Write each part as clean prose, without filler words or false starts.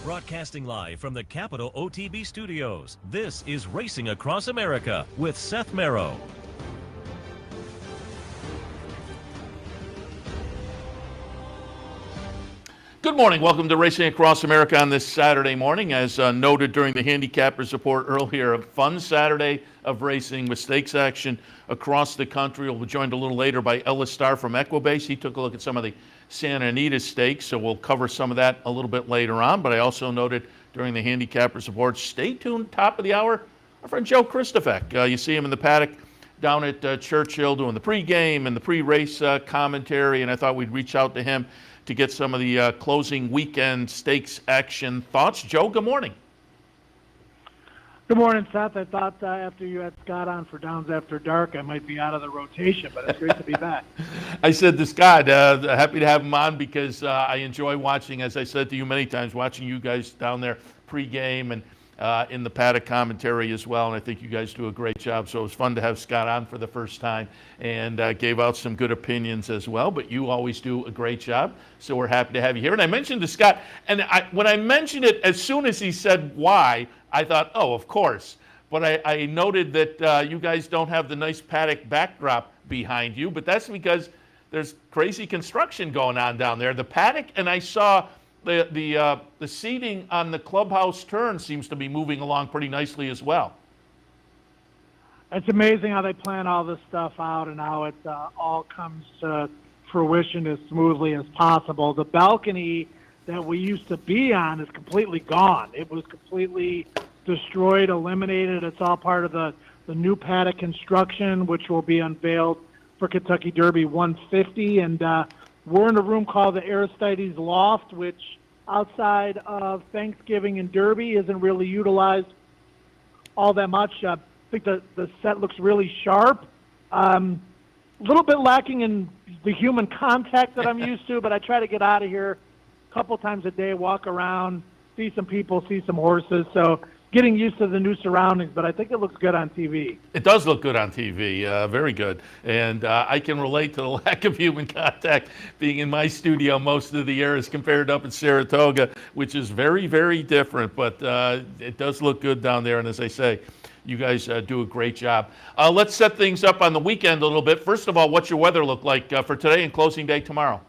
Broadcasting live from the Capital OTB studios, this is Racing Across America with Seth Merrow. Good morning. Welcome to Racing Across America on this Saturday morning. As noted during the handicappers report earlier, a fun Saturday of racing with stakes action across the country. We'll be joined a little later by Ellis Star from Equibase. He took a look at some of the Santa Anita stakes, so we'll cover some of that a little bit later on. But I also noted during the handicappers report, stay tuned, top of the hour, our friend Joe Kristufek. You see him in the paddock down at Churchill doing the pregame and the pre-race commentary, and I thought we'd reach out to him to get some of the closing weekend stakes action thoughts. Joe, good morning. Good morning, Seth. I thought after you had Scott on for Downs After Dark, I might be out of the rotation, but it's great to be back. I said to Scott, happy to have him on because I enjoy watching, as I said to you many times, watching you guys down there pregame and in the paddock commentary as well, and I think you guys do a great job. So it was fun to have Scott on for the first time and gave out some good opinions as well, but you always do a great job, so we're happy to have you here. And I mentioned to Scott, and when I mentioned it, as soon as he said why, I thought, oh, of course. But I noted that you guys don't have the nice paddock backdrop behind you, but that's because there's crazy construction going on down there. The paddock, and I saw the seating on the clubhouse turn seems to be moving along pretty nicely as well. It's amazing how they plan all this stuff out and how it all comes to fruition as smoothly as possible. The balcony that we used to be on is completely gone. It was completely destroyed, eliminated. It's all part of the new paddock construction, which will be unveiled for Kentucky Derby 150. And we're in a room called the Aristides Loft, which outside of Thanksgiving and Derby isn't really utilized all that much. I think the set looks really sharp. A little bit lacking in the human contact that I'm used to, but I try to get out of here a couple times a day, walk around, see some people, see some horses. So getting used to the new surroundings, but I think it looks good on TV. It does look good on TV, very good. And I can relate to the lack of human contact being in my studio most of the year as compared to up in Saratoga, which is very, very different. But it does look good down there. And as I say, you guys do a great job. Let's set things up on the weekend a little bit. First of all, what's your weather look like for today and closing day tomorrow?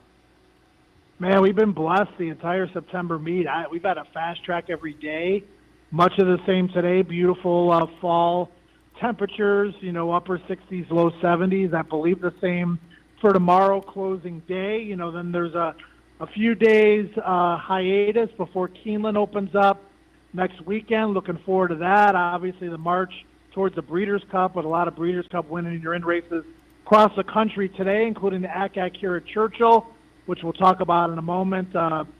Man, we've been blessed the entire September meet. We've had a fast track every day. Much of the same today. Beautiful fall temperatures, upper 60s, low 70s. I believe the same for tomorrow closing day. Then there's a few days hiatus before Keeneland opens up next weekend. Looking forward to that. Obviously, the march towards the Breeders' Cup with a lot of Breeders' Cup winning your in races across the country today, including the ACAC here at Churchill, which we'll talk about in a moment.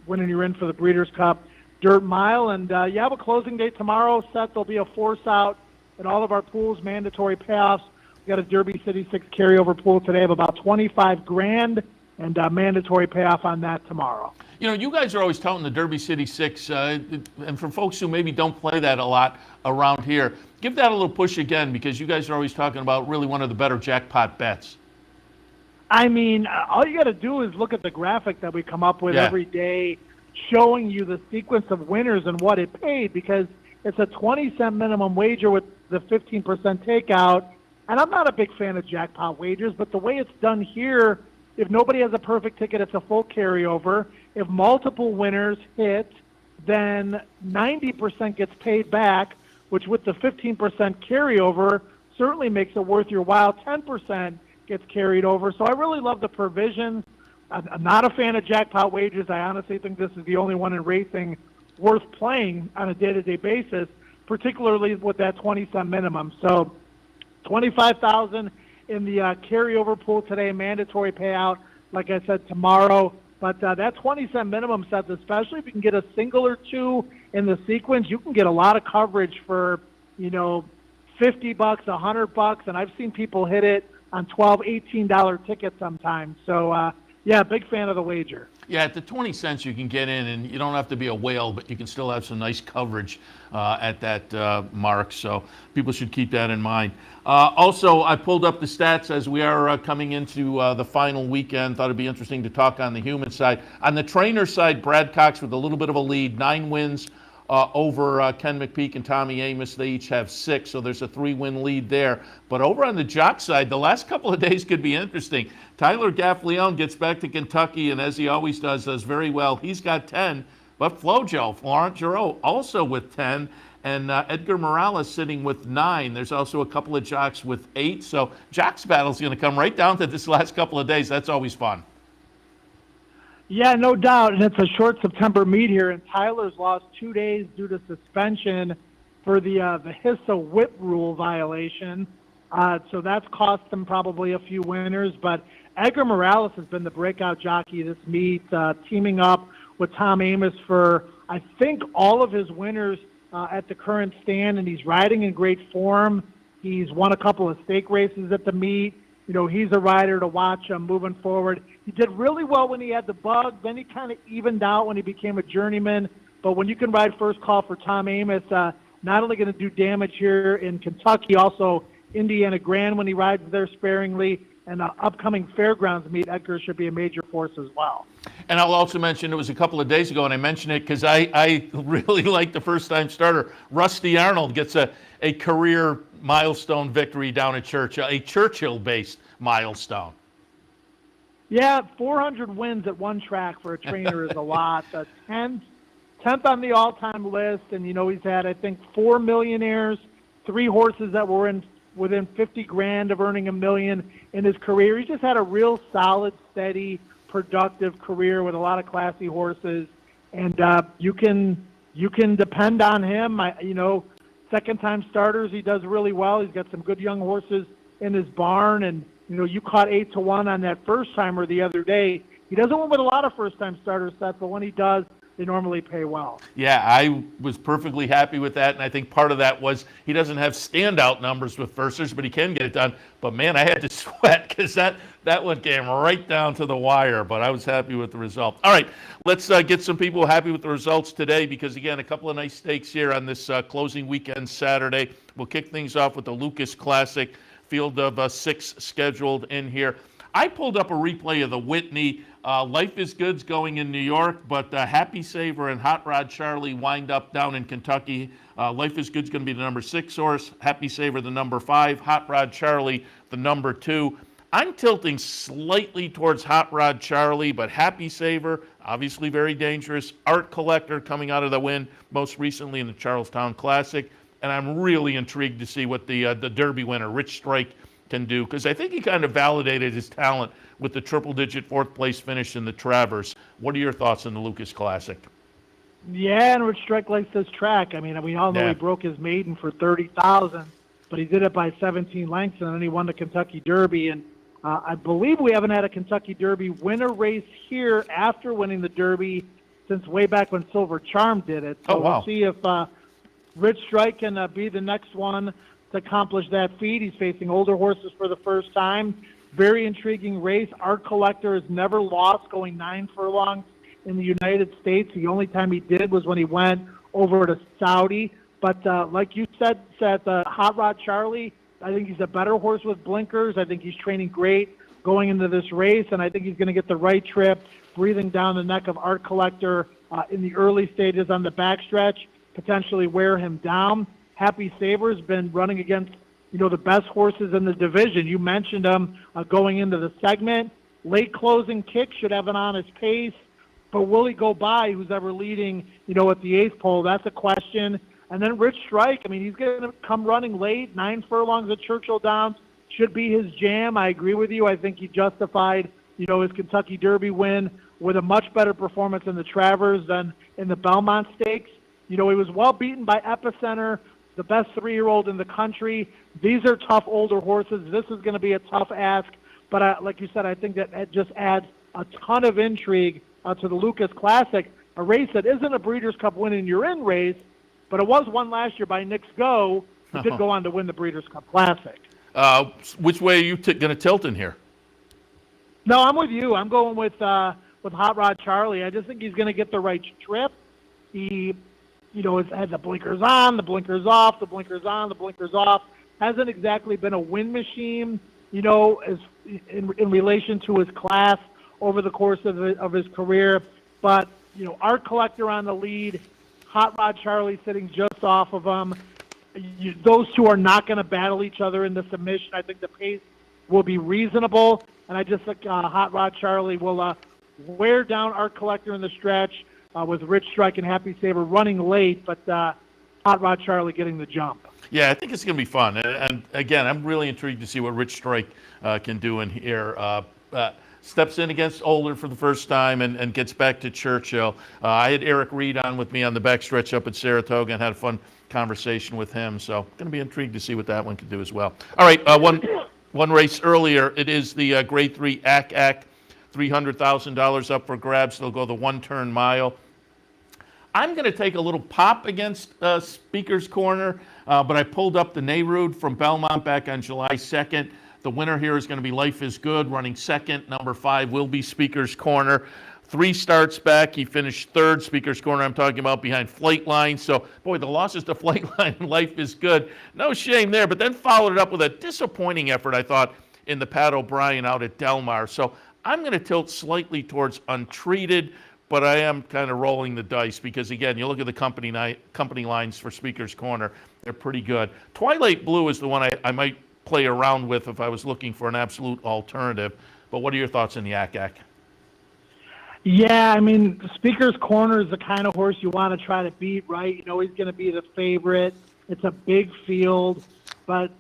Winning your in for the Breeders' Cup Dirt Mile. And you have a closing date tomorrow. Seth, there'll be a force out in all of our pools, mandatory payoffs. We got a Derby City 6 carryover pool today of about $25,000 and mandatory payoff on that tomorrow. You guys are always touting the Derby City 6, and for folks who maybe don't play that a lot around here, give that a little push again because you guys are always talking about really one of the better jackpot bets. I mean, all you got to do is look at the graphic that we come up with every day, showing you the sequence of winners and what it paid, because it's a 20-cent minimum wager with the 15% takeout. And I'm not a big fan of jackpot wagers, but the way it's done here, if nobody has a perfect ticket, it's a full carryover. If multiple winners hit, then 90% gets paid back, which with the 15% carryover certainly makes it worth your while. 10% gets carried over. So I really love the provisions. I'm not a fan of jackpot wagers. I honestly think this is the only one in racing worth playing on a day-to-day basis, particularly with that 20-cent minimum. So $25,000 in the carryover pool today, mandatory payout, like I said, tomorrow. But that 20-cent minimum set, especially if you can get a single or two in the sequence, you can get a lot of coverage for, $50, $100, and I've seen people hit it on $12, $18 tickets sometimes. So, yeah, big fan of the wager. Yeah, at the 20 cents you can get in, and you don't have to be a whale, but you can still have some nice coverage at that mark. So people should keep that in mind. Also, I pulled up the stats as we are coming into the final weekend. Thought it'd be interesting to talk on the human side. On the trainer side, Brad Cox with a little bit of a lead, 9 wins over Ken McPeak and Tommy Amos. They each have 6, so there's a 3-win lead there. But over on the jock side, the last couple of days could be interesting. Tyler Gaffleone gets back to Kentucky, and as he always does very well. He's got 10, but Flojo, Florent Giroux, also with 10, and Edgar Morales sitting with 9. There's also a couple of jocks with 8, so jocks battle's going to come right down to this last couple of days. That's always fun. Yeah, no doubt, and it's a short September meet here, and Tyler's lost 2 days due to suspension for the HISA whip rule violation. So that's cost them probably a few winners, but Edgar Morales has been the breakout jockey this meet, teaming up with Tom Amos for, I think, all of his winners at the current stand, and he's riding in great form. He's won a couple of stake races at the meet. You know, he's a rider to watch moving forward. He did really well when he had the bug. Then he kind of evened out when he became a journeyman. But when you can ride first call for Tom Amos, not only going to do damage here in Kentucky, also Indiana Grand when he rides there sparingly, and the upcoming Fairgrounds meet, Edgar should be a major force as well. And I'll also mention, it was a couple of days ago, and I mentioned it because I really like the first-time starter. Rusty Arnold gets a career milestone victory down at Churchill, a Churchill-based milestone. Yeah, 400 wins at one track for a trainer is a lot. 10th on the all-time list, and, you know, he's had, I think, 4 millionaires, 3 horses that were within 50 grand of earning $1 million in his career. He just had a real solid, steady, productive career with a lot of classy horses, and you can depend on him. Second-time starters, he does really well. He's got some good young horses in his barn, and you know, you caught 8-1 on that first-timer the other day. He doesn't win with a lot of first-time starters, Seth, but when he does, they normally pay well. Yeah, I was perfectly happy with that, and I think part of that was he doesn't have standout numbers with firsters, but he can get it done. But, man, I had to sweat because that one came right down to the wire, but I was happy with the result. All right, let's get some people happy with the results today because, again, a couple of nice stakes here on this closing weekend Saturday. We'll kick things off with the Lucas Classic. Field of 6 scheduled in here. I pulled up a replay of the Whitney. Life is Good's going in New York, but Happy Saver and Hot Rod Charlie wind up down in Kentucky. Life is Good's going to be the number 6 horse. Happy Saver the number 5. Hot Rod Charlie the number 2. I'm tilting slightly towards Hot Rod Charlie, but Happy Saver, obviously very dangerous. Art Collector coming out of the win most recently in the Charleston Classic. And I'm really intrigued to see what the Derby winner, Rich Strike, can do, because I think he kind of validated his talent with the triple-digit 4th-place finish in the Travers. What are your thoughts on the Lucas Classic? Yeah, and Rich Strike likes this track. I mean, we all know he broke his maiden for 30,000, but he did it by 17 lengths, and then he won the Kentucky Derby. And I believe we haven't had a Kentucky Derby win a race here after winning the Derby since way back when Silver Charm did it. So we'll see if Rich Strike can be the next one to accomplish that feat. He's facing older horses for the first time. Very intriguing race. Art Collector has never lost going 9 furlongs in the United States. The only time he did was when he went over to Saudi. But like you said, Seth, Hot Rod Charlie, I think he's a better horse with blinkers. I think he's training great going into this race, and I think he's going to get the right trip, breathing down the neck of Art Collector in the early stages on the backstretch, potentially wear him down. Happy Saver's been running against, you know, the best horses in the division. You mentioned him going into the segment. Late closing kick should have an honest pace, but will he go by who's ever leading, you know, at the 8th pole? That's a question. And then Rich Strike, I mean, he's going to come running late. 9 furlongs at Churchill Downs should be his jam. I agree with you. I think he justified, you know, his Kentucky Derby win with a much better performance in the Travers than in the Belmont Stakes. You know, he was well beaten by Epicenter, the best 3-year-old in the country. These are tough older horses. This is going to be a tough ask. But like you said, I think that it just adds a ton of intrigue to the Lucas Classic, a race that isn't a Breeders' Cup win-and-you're-in race, but it was won last year by Nick's Go, who did go on to win the Breeders' Cup Classic. Which way are you going to tilt in here? No, I'm with you. I'm going with with Hot Rod Charlie. I just think he's going to get the right trip. He, has had the blinkers on, the blinkers off, the blinkers on, the blinkers off. Hasn't exactly been a win machine, as in relation to his class over the course of his career. But, Art Collector on the lead, Hot Rod Charlie sitting just off of him. Those two are not going to battle each other in the submission. I think the pace will be reasonable, and I just think Hot Rod Charlie will wear down Art Collector in the stretch with Rich Strike and Happy Saber running late, but Hot Rod Charlie getting the jump. Yeah, I think it's going to be fun. And again, I'm really intrigued to see what Rich Strike can do in here. Steps in against Older for the first time and gets back to Churchill. I had Eric Reed on with me on the backstretch up at Saratoga and had a fun conversation with him. So going to be intrigued to see what that one can do as well. All right, one race earlier. It is the Grade 3 ACAC, $300,000 up for grabs. They'll go the one-turn mile. I'm going to take a little pop against Speaker's Corner, but I pulled up the Nehrude from Belmont back on July 2nd. The winner here is going to be Life is Good, running second. Number 5 will be Speaker's Corner. 3 starts back. He finished third. Speaker's Corner, I'm talking about, behind Flightline. So, boy, the losses to Flightline and Life is Good. No shame there, but then followed it up with a disappointing effort, I thought, in the Pat O'Brien out at Del Mar. So I'm going to tilt slightly towards Untreated, but I am kind of rolling the dice because, again, you look at the company lines for Speaker's Corner. They're pretty good. Twilight Blue is the one I might play around with if I was looking for an absolute alternative. But what are your thoughts on the ACAC? Yeah, Speaker's Corner is the kind of horse you want to try to beat, right? He's going to be the favorite. It's a big field. But,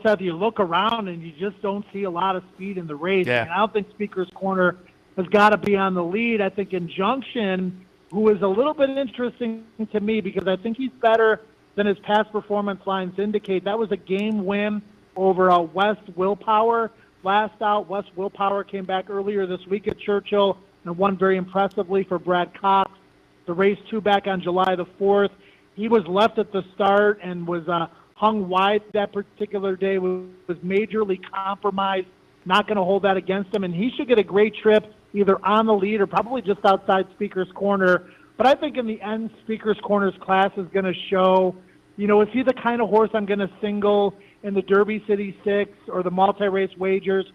Seth, you look around and you just don't see a lot of speed in the race. Yeah. I don't think Speaker's Corner has got to be on the lead. I think Injunction, who is a little bit interesting to me because I think he's better than his past performance lines indicate. That was a game win over West Willpower. Last out, West Willpower came back earlier this week at Churchill and won very impressively for Brad Cox. The race 2 back on July the 4th. He was left at the start and was hung wide that particular day, was majorly compromised. Not going to hold that against him, and he should get a great trip either on the lead or probably just outside Speaker's Corner. But I think in the end, Speaker's Corner's class is going to show, is he the kind of horse I'm going to single in the Derby City 6 or the multi-race wagers?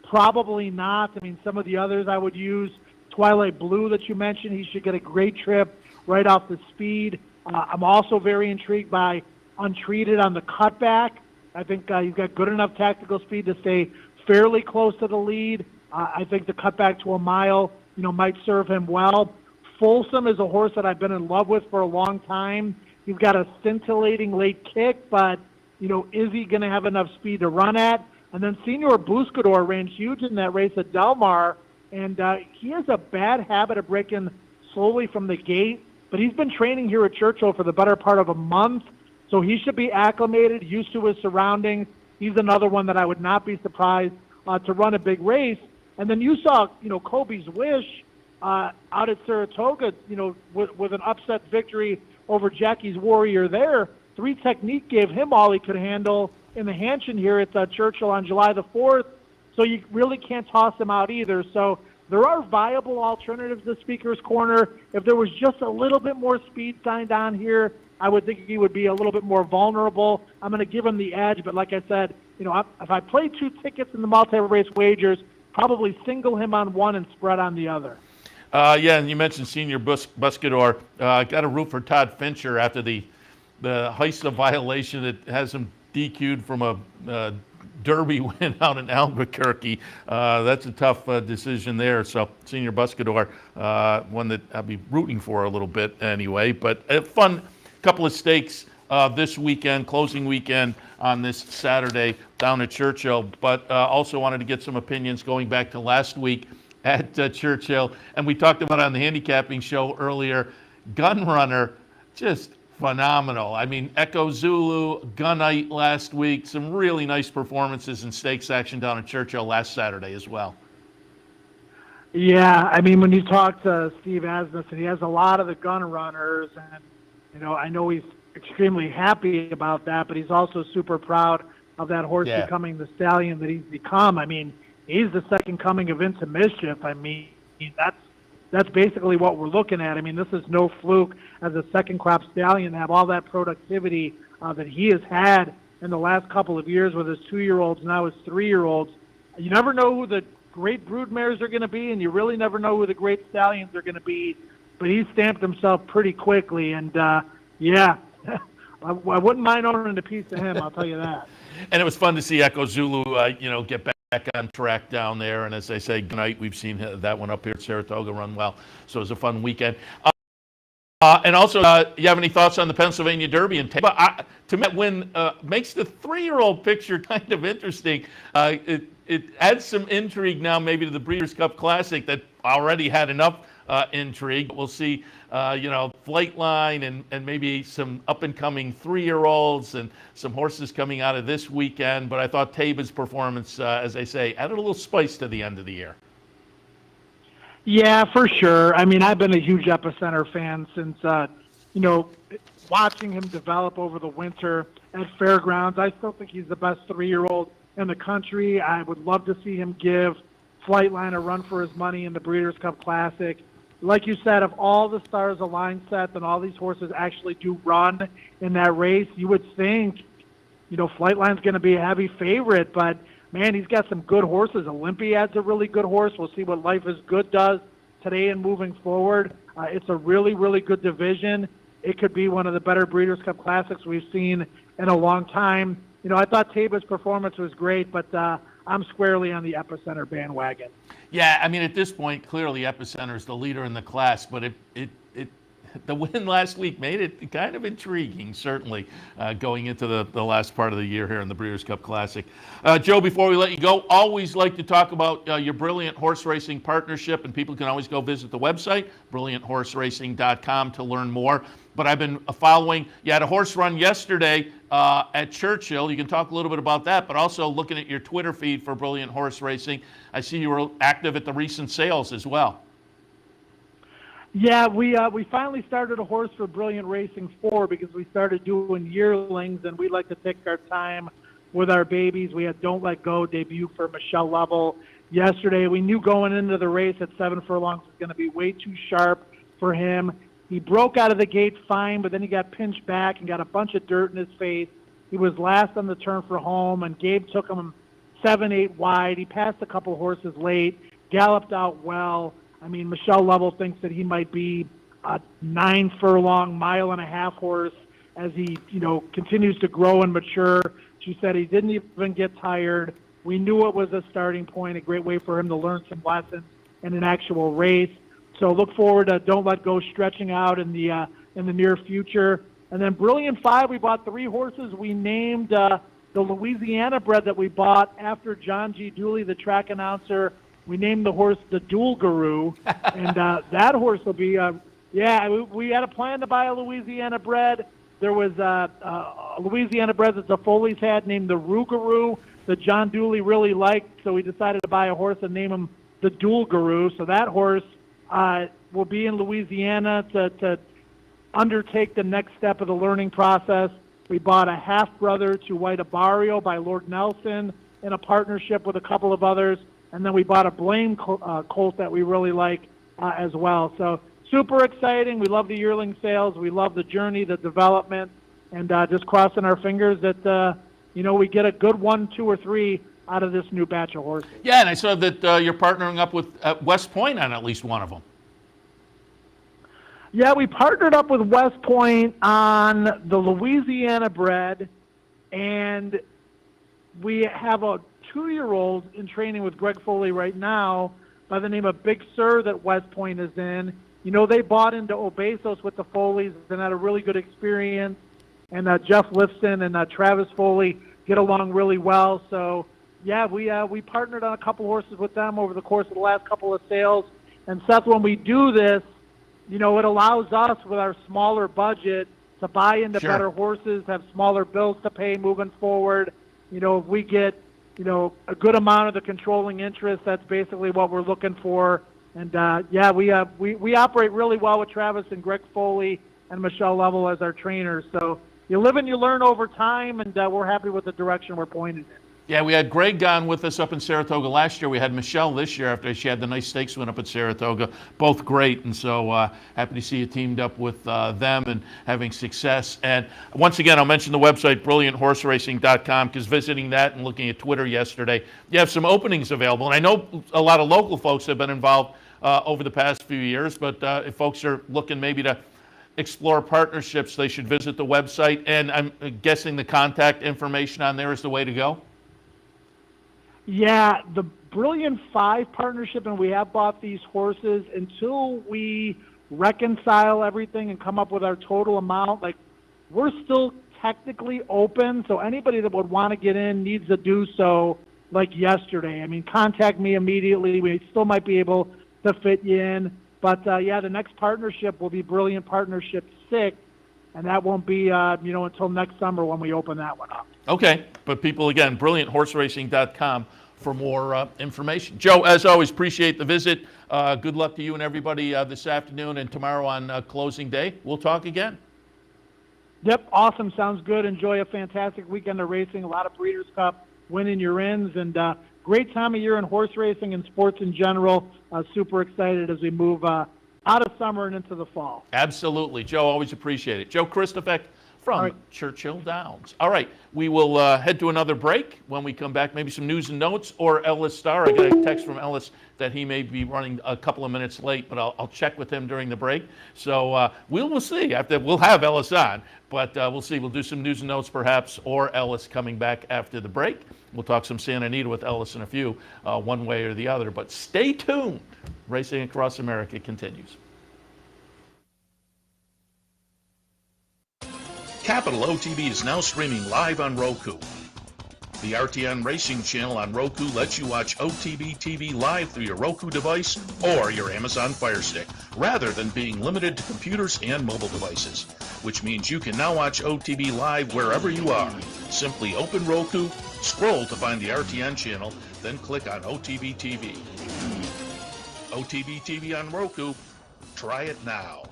Probably not. Some of the others I would use. Twilight Blue that you mentioned, he should get a great trip right off the speed. I'm also very intrigued by Untreated on the cutback. I think he's got good enough tactical speed to stay fairly close to the lead. I think the cutback to a mile, might serve him well. Folsom is a horse that I've been in love with for a long time. He's got a scintillating late kick, but, is he going to have enough speed to run at? And then Senior Buscador ran huge in that race at Del Mar, and he has a bad habit of breaking slowly from the gate, but he's been training here at Churchill for the better part of a month, so he should be acclimated, used to his surroundings. He's another one that I would not be surprised to run a big race. And then you saw, Kobe's Wish out at Saratoga, with an upset victory over Jackie's Warrior there. 3 Technique gave him all he could handle in the Hanshin here at Churchill on July the 4th. So you really can't toss him out either. So there are viable alternatives to Speaker's Corner. If there was just a little bit more speed signed on here, I would think he would be a little bit more vulnerable. I'm going to give him the edge, but like I said, if I play 2 tickets in the multi-race wagers, probably single him on one and spread on the other. Yeah, and you mentioned Senior Buscador. Got a root for Todd Fincher after the Heisa violation that has him DQ'd from a Derby win out in Albuquerque. That's a tough decision there. So Senior Buscador, one that I'll be rooting for a little bit anyway. But a fun couple of stakes this weekend, closing weekend on this Saturday down at Churchill. But also wanted to get some opinions going back to last week at Churchill. And we talked about it on the handicapping show earlier. Gun Runner, just phenomenal. Echo Zulu, Gunite last week, some really nice performances in stakes action down at Churchill last Saturday as well. Yeah, when you talk to Steve Asmussen, he has a lot of the Gun Runners, and, I know he's extremely happy about that, but he's also super proud of that horse becoming the stallion that he's become. He's the second coming of Into Mischief. that's basically what we're looking at. I mean, this is no fluke as a second crop stallion to have all that productivity that he has had in the last couple of years with his 2-year-olds, now his 3-year-olds. You never know who the great brood mares are going to be, and you really never know who the great stallions are going to be. But he stamped himself pretty quickly, and yeah, I wouldn't mind owning a piece of him, I'll tell you that. And it was fun to see Echo Zulu, get back on track down there. And as I say, tonight we've seen that one up here at Saratoga run well. So it was a fun weekend. And also, you have any thoughts on the Pennsylvania Derby? And to me, that win makes the 3-year-old picture kind of interesting. It adds some intrigue now, maybe to the Breeders' Cup Classic that already had enough intrigue. We'll see, Flightline and maybe some up-and-coming 3-year-olds and some horses coming out of this weekend. But I thought Taba's performance, as I say, added a little spice to the end of the year. Yeah, for sure. I mean, I've been a huge Epicenter fan since, watching him develop over the winter at Fairgrounds. I still think he's the best 3-year-old in the country. I would love to see him give Flightline a run for his money in the Breeders' Cup Classic. Like you said, if all the stars align, Seth, and all these horses actually do run in that race, you would think, Flightline's going to be a heavy favorite, but man, he's got some good horses. Olympiad's a really good horse. We'll see what Life is Good does today and moving forward. It's a really, really good division. It could be one of the better Breeders' Cup Classics we've seen in a long time. I thought Taba's performance was great, but I'm squarely on the Epicenter bandwagon. Yeah, I mean, at this point, clearly Epicenter is the leader in the class, but the win last week made it kind of intriguing, certainly, going into the last part of the year here in the Breeders' Cup Classic. Joe, before we let you go, always like to talk about your Brilliant Horse Racing partnership, and people can always go visit the website, brillianthorseracing.com, to learn more. But I've been following, you had a horse run yesterday at Churchill. You can talk a little bit about that, but also looking at your Twitter feed for Brilliant Horse Racing, I see you were active at the recent sales as well. Yeah, we finally started a horse for Brilliant Racing 4 because we started doing yearlings, and we like to take our time with our babies. We had Don't Let Go debut for Michelle Lovell yesterday. We knew going into the race at 7 furlongs was going to be way too sharp for him. He broke out of the gate fine, but then he got pinched back and got a bunch of dirt in his face. He was last on the turn for home, and Gabe took him 7-8 wide. He passed a couple horses late, galloped out well. I mean, Michelle Lovell thinks that he might be a 9 furlong, 1.5-mile horse as he, continues to grow and mature. She said he didn't even get tired. We knew it was a starting point, a great way for him to learn some lessons in an actual race. So look forward to Don't Let Go stretching out in the near future. And then Brilliant 5, we bought 3 horses. We named the Louisiana bred that we bought after John G. Dooley, the track announcer. We named the horse the Dual Guru, and that horse will be, we had a plan to buy a Louisiana bred. There was a Louisiana bred that the Foley's had named the Rougarou that John Dooley really liked, so we decided to buy a horse and name him the Dual Guru. So that horse will be in Louisiana to undertake the next step of the learning process. We bought a half-brother to White Abario by Lord Nelson in a partnership with a couple of others. And then we bought a Blame colt that we really like as well. So super exciting. We love the yearling sales. We love the journey, the development, and just crossing our fingers that, we get a good 1, 2, or 3 out of this new batch of horses. Yeah, and I saw that you're partnering up with West Point on at least one of them. Yeah, we partnered up with West Point on the Louisiana bred, and we have a 2-year-old in training with Greg Foley right now by the name of Big Sur that West Point is in. They bought into Obesos with the Foleys and had a really good experience. And Jeff Lifton and Travis Foley get along really well. So, yeah, we partnered on a couple horses with them over the course of the last couple of sales. And, Seth, when we do this, it allows us with our smaller budget to buy into better horses, have smaller bills to pay moving forward. If we get a good amount of the controlling interest, that's basically what we're looking for. And, we operate really well with Travis and Greg Foley and Michelle Lovell as our trainers. So you live and you learn over time, and we're happy with the direction we're pointed in. Yeah, we had Greg on with us up in Saratoga last year. We had Michelle this year after she had the nice stakes win up at Saratoga. Both great, and so happy to see you teamed up with them and having success. And once again, I'll mention the website, brillianthorseracing.com, because visiting that and looking at Twitter yesterday, you have some openings available. And I know a lot of local folks have been involved over the past few years, but if folks are looking maybe to explore partnerships, they should visit the website. And I'm guessing the contact information on there is the way to go? Yeah, the Brilliant 5 partnership, and we have bought these horses until we reconcile everything and come up with our total amount. Like, we're still technically open, so anybody that would want to get in needs to do so like yesterday. I mean, contact me immediately. We still might be able to fit you in. But, yeah, the next partnership will be Brilliant Partnership 6, and that won't be, until next summer when we open that one up. Okay, but people, again, brillianthorseracing.com for more information. Joe, as always, appreciate the visit. Good luck to you and everybody this afternoon and tomorrow on closing day. We'll talk again. Yep, awesome. Sounds good. Enjoy a fantastic weekend of racing. A lot of Breeders' Cup winning your ends, and great time of year in horse racing and sports in general. Super excited as we move out of summer and into the fall. Absolutely. Joe, always appreciate it. Joe Kristufek from Churchill Downs. All right, we will head to another break. When we come back, maybe some news and notes or Ellis Star. I got a text from Ellis that he may be running a couple of minutes late, but I'll check with him during the break. So we'll see. We'll have Ellis on, but we'll see. We'll do some news and notes perhaps, or Ellis coming back after the break. We'll talk some Santa Anita with Ellis in a few, one way or the other. But stay tuned. Racing Across America continues. Capital OTB is now streaming live on Roku. The RTN Racing channel on Roku lets you watch OTB TV live through your Roku device or your Amazon Fire Stick, rather than being limited to computers and mobile devices, which means you can now watch OTB live wherever you are. Simply open Roku, scroll to find the RTN channel, then click on OTB TV. OTB TV on Roku. Try it now.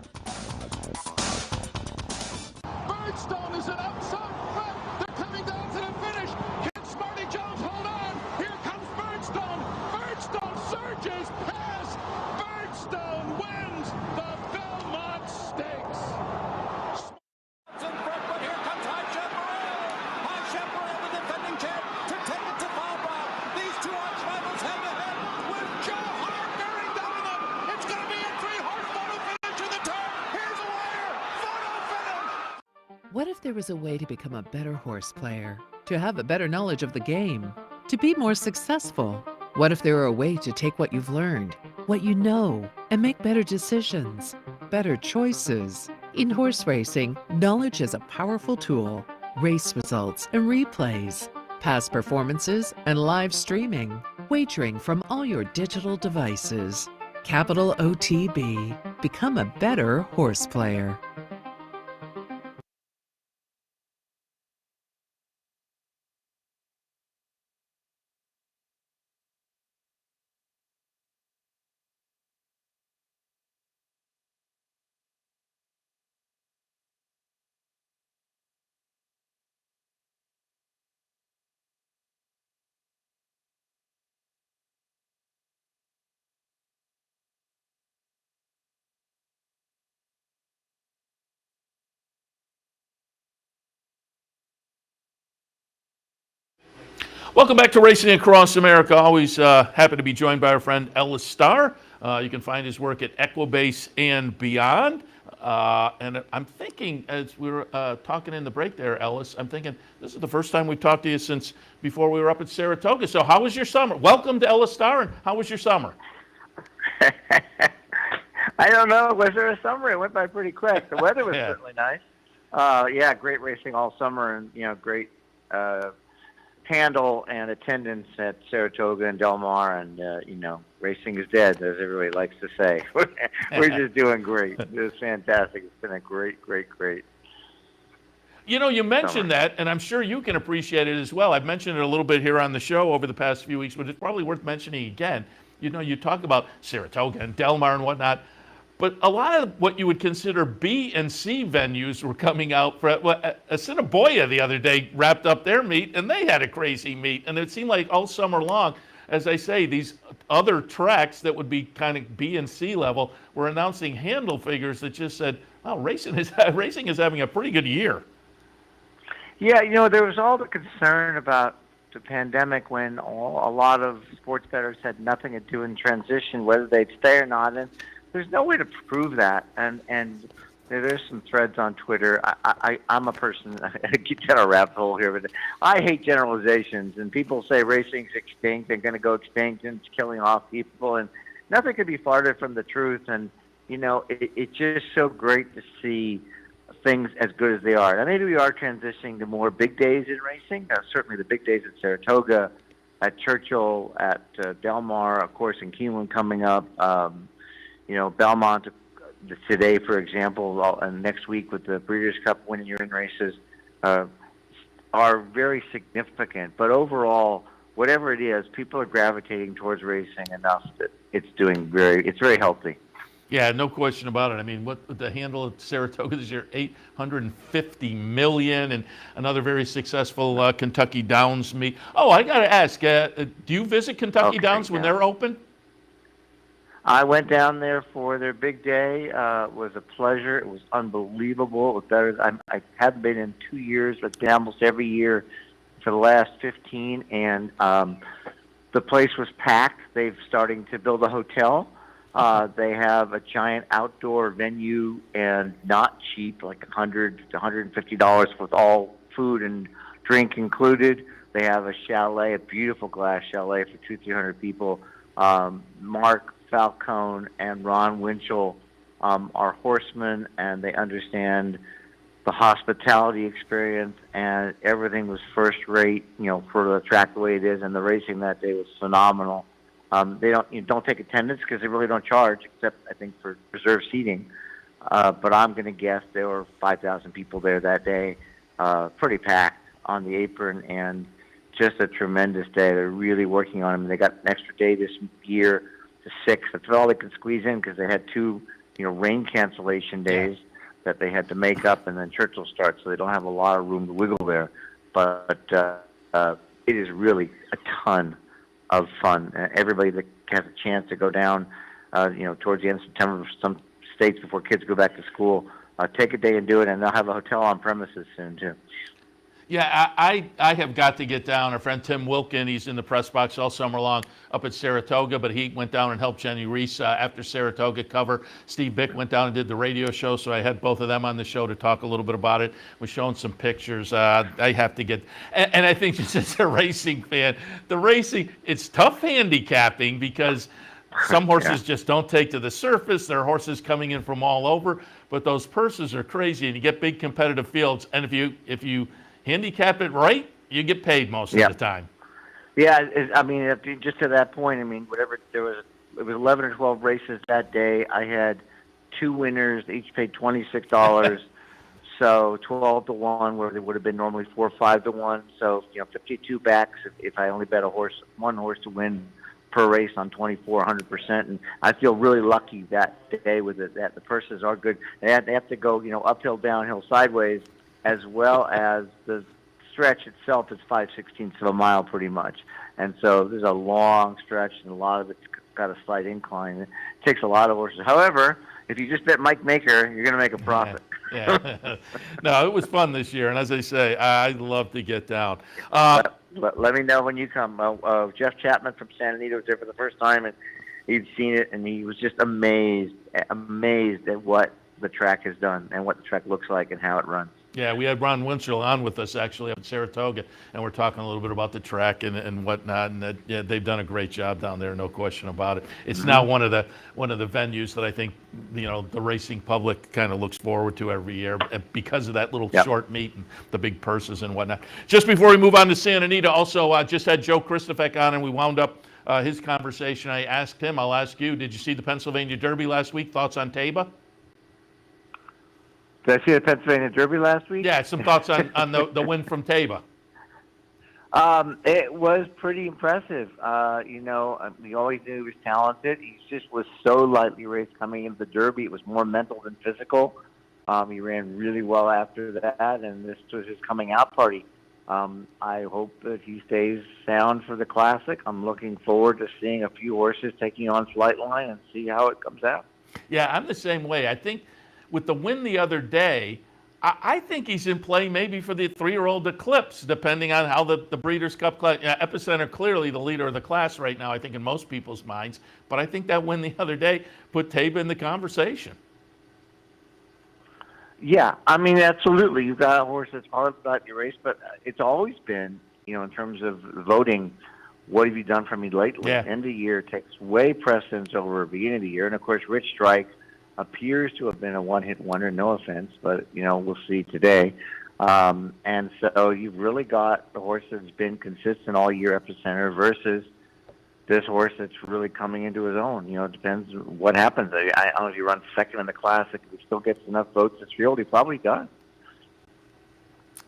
Birdstone is an outside front. They're coming down to the finish. Can Smarty Jones hold on? Here comes Birdstone. Birdstone surges past. Birdstone wins the Belmont Stakes. In front, but here comes High Chaparral. High Chaparral, the defending champ, to take it to Bob. These two arch rivals head to head with Joe Hart bearing down on them. It's going to be a three-horse photo finish to the turn. Here's a wire. Photo finish. What if there was a way to become a better horse player, to have a better knowledge of the game, to be more successful? What if there were a way to take what you've learned, what you know, and make better decisions, better choices? In horse racing, knowledge is a powerful tool. Race results and replays, past performances and live streaming, wagering from all your digital devices. Capital OTB. Become a better horse player. Welcome back to Racing Across America. Always happy to be joined by our friend Ellis Starr. You can find his work at Equibase and beyond. And I'm thinking, as we were talking in the break there, Ellis, I'm thinking this is the first time we've talked to you since before we were up at Saratoga. So how was your summer? Welcome to Ellis Starr, and how was your summer? I don't know. Was there a summer? It went by pretty quick. The weather was certainly nice. Yeah, great racing all summer, and great handle and attendance at Saratoga and Del Mar, and racing is dead, as everybody likes to say. We're just doing great. It was fantastic. It's been a great. You mentioned that, and I'm sure you can appreciate it as well. I've mentioned it a little bit here on the show over the past few weeks, but it's probably worth mentioning again. You talk about Saratoga and Del Mar and whatnot. But a lot of what you would consider B and C venues were coming out. For Assiniboia the other day wrapped up their meet, and they had a crazy meet. And it seemed like all summer long, as I say, these other tracks that would be kind of B and C level were announcing handle figures that just said, "Oh, racing is having a pretty good year." Yeah, there was all the concern about the pandemic when a lot of sports bettors had nothing to do in transition, whether they'd stay or not, and there's no way to prove that. And there's some threads on Twitter. I'm a person, I get down a rabbit hole here, but I hate generalizations. And people say racing's extinct, they're going to go extinct, and it's killing off people. And nothing could be farther from the truth. And, it's just so great to see things as good as they are. Now, maybe we are transitioning to more big days in racing. Certainly the big days at Saratoga, at Churchill, at Del Mar, of course, in Keeneland coming up. Belmont today, for example, and next week with the Breeders' Cup winning your in races are very significant. But overall, whatever it is, people are gravitating towards racing enough that it's very healthy. Yeah, no question about it. I mean, what the handle at Saratoga this year, $850 million, and another very successful Kentucky Downs meet. Oh, I got to ask, do you visit Kentucky Downs when they're open? I went down there for their big day. It was a pleasure. It was unbelievable. It was better. I haven't been in 2 years, but been almost every year for the last 15, and the place was packed. They're starting to build a hotel. They have a giant outdoor venue, and not cheap, like $100 to $150 with all food and drink included. They have a chalet, a beautiful glass chalet for 200-300 people. Mark Falcone and Ron Winchell are horsemen, and they understand the hospitality experience, and everything was first rate, for the track the way it is, and the racing that day was phenomenal. They don't take attendance because they really don't charge, except I think for reserved seating. But I'm going to guess there were 5,000 people there that day, pretty packed on the apron, and just a tremendous day. They're really working on them. They got an extra day this year to 6. That's all they could squeeze in because they had 2, rain cancellation days that they had to make up, and then Churchill starts, so they don't have a lot of room to wiggle there. But it is really a ton of fun. Everybody that has a chance to go down, towards the end of September, some states before kids go back to school, take a day and do it, and they'll have a hotel on premises soon too. Yeah, I have got to get down. Our friend Tim Wilkin, he's in the press box all summer long up at Saratoga, but he went down and helped Jenny Reese after Saratoga cover. Steve Bick went down and did the radio show, so I had both of them on the show to talk a little bit about it. We're showing some pictures. I have to get, and I think just as a racing fan, it's tough handicapping because some horses just don't take to the surface. There are horses coming in from all over, but those purses are crazy, and you get big competitive fields. And if you handicap it right, you get paid most of the time. Yeah, just to that point, whatever it was 11 or 12 races that day. I had 2 winners, each paid $26. So 12 to 1, where they would have been normally 4 or 5 to 1. So 52 backs if I only bet one horse to win per race on 24, 100%. And I feel really lucky that day with it, that the purses are good. They have to go uphill, downhill, sideways, as well as the stretch itself is 5/16 of a mile pretty much. And so there's a long stretch, and a lot of it's got a slight incline. It takes a lot of horses. However, if you just bet Mike Maker, you're going to make a profit. Yeah. No, it was fun this year, and as I say, I'd love to get down. Let me know when you come. Jeff Chapman from Santa Anita was there for the first time, and he'd seen it, and he was just amazed at what the track has done and what the track looks like and how it runs. Yeah, we had Ron Winchell on with us actually up in Saratoga, and we're talking a little bit about the track and whatnot. And they've done a great job down there, no question about it. It's now one of the venues that I think the racing public kind of looks forward to every year because of that little short meet and the big purses and whatnot. Just before we move on to Santa Anita, also just had Joe Kristufek on, and we wound up his conversation. I asked him, I'll ask you, did you see the Pennsylvania Derby last week? Thoughts on Taba? Did I see the Pennsylvania Derby last week? Yeah, some thoughts on the win from Taba. It was pretty impressive. We always knew he was talented. He just was so lightly raced coming into the Derby. It was more mental than physical. He ran really well after that, and this was his coming out party. I hope that he stays sound for the Classic. I'm looking forward to seeing a few horses taking on Flightline and see how it comes out. Yeah, I'm the same way. I think with the win the other day, I think he's in play maybe for the 3-year-old Eclipse, depending on how the Breeders' Cup class. Epicenter clearly the leader of the class right now, I think, in most people's minds. But I think that win the other day put Taba in the conversation. Yeah, I mean, absolutely. You've got a horse that's hard about your race, but it's always been, in terms of voting, what have you done for me lately? Yeah. End of year takes way precedence over beginning of the year. And, of course, Rich Strike appears to have been a one-hit wonder, no offense, but, we'll see today. And so you've really got the horse that's been consistent all year, Epicenter, versus this horse that's really coming into his own. It depends what happens. I don't know if he runs second in the Classic, if he still gets enough votes this field, he probably does.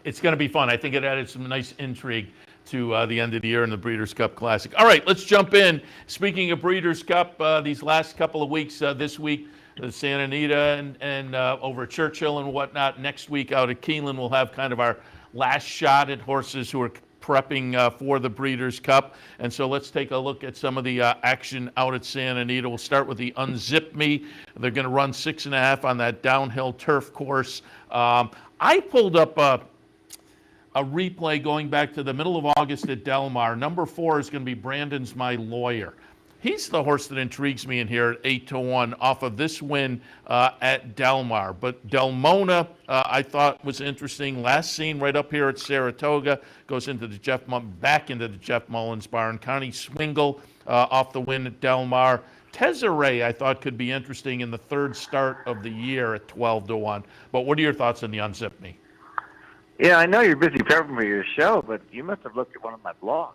It's going to be fun. I think it added some nice intrigue to the end of the year in the Breeders' Cup Classic. All right, let's jump in. Speaking of Breeders' Cup, these last couple of weeks, this week, the Santa Anita and over at Churchill and whatnot. Next week out at Keeneland, we'll have kind of our last shot at horses who are prepping for the Breeders' Cup. And so let's take a look at some of the action out at Santa Anita. We'll start with the Unzip Me. They're going to run 6.5 on that downhill turf course. I pulled up a replay going back to the middle of August at Del Mar. Number 4 is going to be Brandon's My Lawyer. He's the horse that intrigues me in here at 8-1 off of this win at Del Mar. But Delmona, I thought was interesting. Last seen right up here at Saratoga, goes into the back into the Jeff Mullins barn. Connie Swingle off the win at Del Mar. Tezzeret, I thought could be interesting in the third start of the year at 12-1. But what are your thoughts on the Unzip Me? Yeah, I know you're busy prepping for your show, but you must have looked at one of my blogs.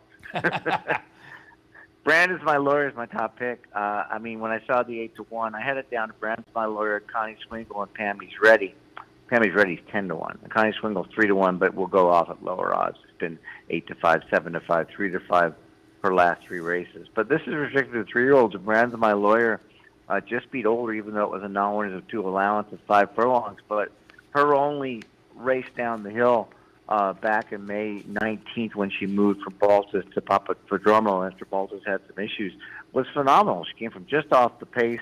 Brandon's My Lawyer is my top pick. When I saw the 8-1, I had it down to Brandon's My Lawyer, Connie Swingle, and Pammy's Ready. Pammy's Ready is 10-1. And Connie Swingle's 3-1, but we'll go off at lower odds. It's been 8-5, 7-5, 3-5 her last 3 races. But this is restricted to 3-year-olds. Brandon's My Lawyer just beat Older, even though it was a non-winners of 2 allowance of 5 furlongs. But her only race down the hill back in May 19th when she moved from Baltus to Papadromo after Baltus had some issues was phenomenal. She came from just off the pace.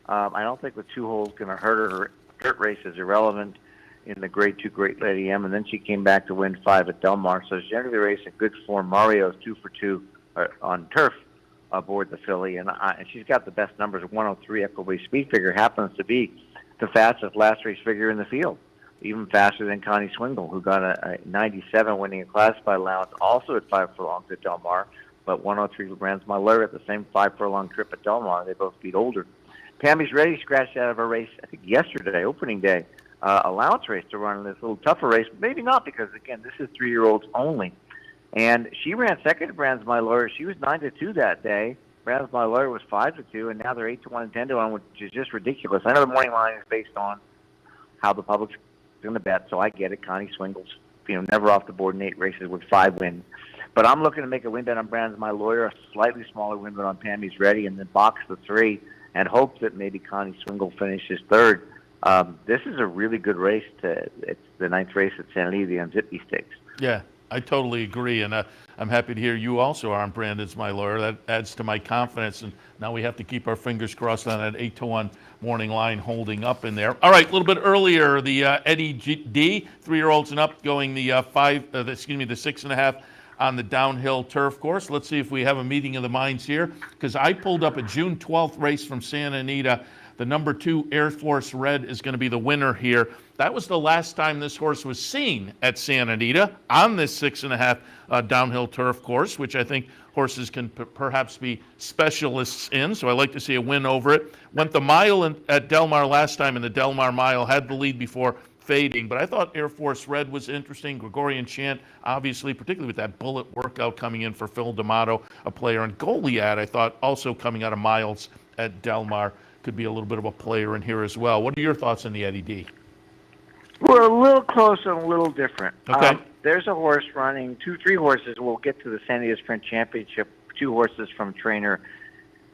I don't think the 2 holes going to hurt her. Her dirt race is irrelevant in the Grade 2 Great Lady M, and then she came back to win 5 at Del Mar. So she's generally racing good form. Mario's 2 for 2 on turf aboard the filly, and she's got the best numbers. 103 Equibase speed figure happens to be the fastest last race figure in the field, even faster than Connie Swingle, who got a 97 winning a classified allowance, also at 5 furlongs at Del Mar, but 103 Brandon's My Lawyer at the same 5 furlong trip at Del Mar. They both beat Older. Pammy's Ready scratched out of a race, I think yesterday, opening day, allowance race to run this little tougher race. Maybe not, because, again, this is 3-year-olds only. And she ran second to Brandon's My Lawyer. She was 9-2 that day. Brandon's My Lawyer was 5-2, and now they're 8-1 and 10-1, which is just ridiculous. I know the morning line is based on how the public's going to bet, so I get it. Connie Swingle's, never off the board in 8 races with 5 wins. But I'm looking to make a win bet on Brandon's My Lawyer, a slightly smaller win bet on Pammy's Ready, and then box the 3 and hope that maybe Connie Swingle finishes third. This is a really good race. It's the 9th race at Santa Anita, the Unzippy Stakes. Yeah, I totally agree, and I'm happy to hear you also are on Brandon's My Lawyer. That adds to my confidence, and now we have to keep our fingers crossed on that 8-1 morning line holding up in there. All right, a little bit earlier, the Eddie D, 3-year-olds and up, going the 6.5 on the downhill turf course. Let's see if we have a meeting of the minds here, because I pulled up a June 12th race from Santa Anita. The number 2 Air Force Red is going to be the winner here. That was the last time this horse was seen at Santa Anita on this 6.5 downhill turf course, which I think horses can perhaps be specialists in. So I like to see a win over it. Went the mile at Del Mar last time, and the Del Mar mile had the lead before fading. But I thought Air Force Red was interesting. Gregorian Chant, obviously, particularly with that bullet workout coming in for Phil D'Amato, a player. And Goliad, I thought, also coming out of miles at Del Mar, could be a little bit of a player in here as well. What are your thoughts on the Eddie D? We're a little close and a little different. Okay. There's a horse running, three horses. We'll get to the Santa Anita Sprint Championship. 2 horses from trainer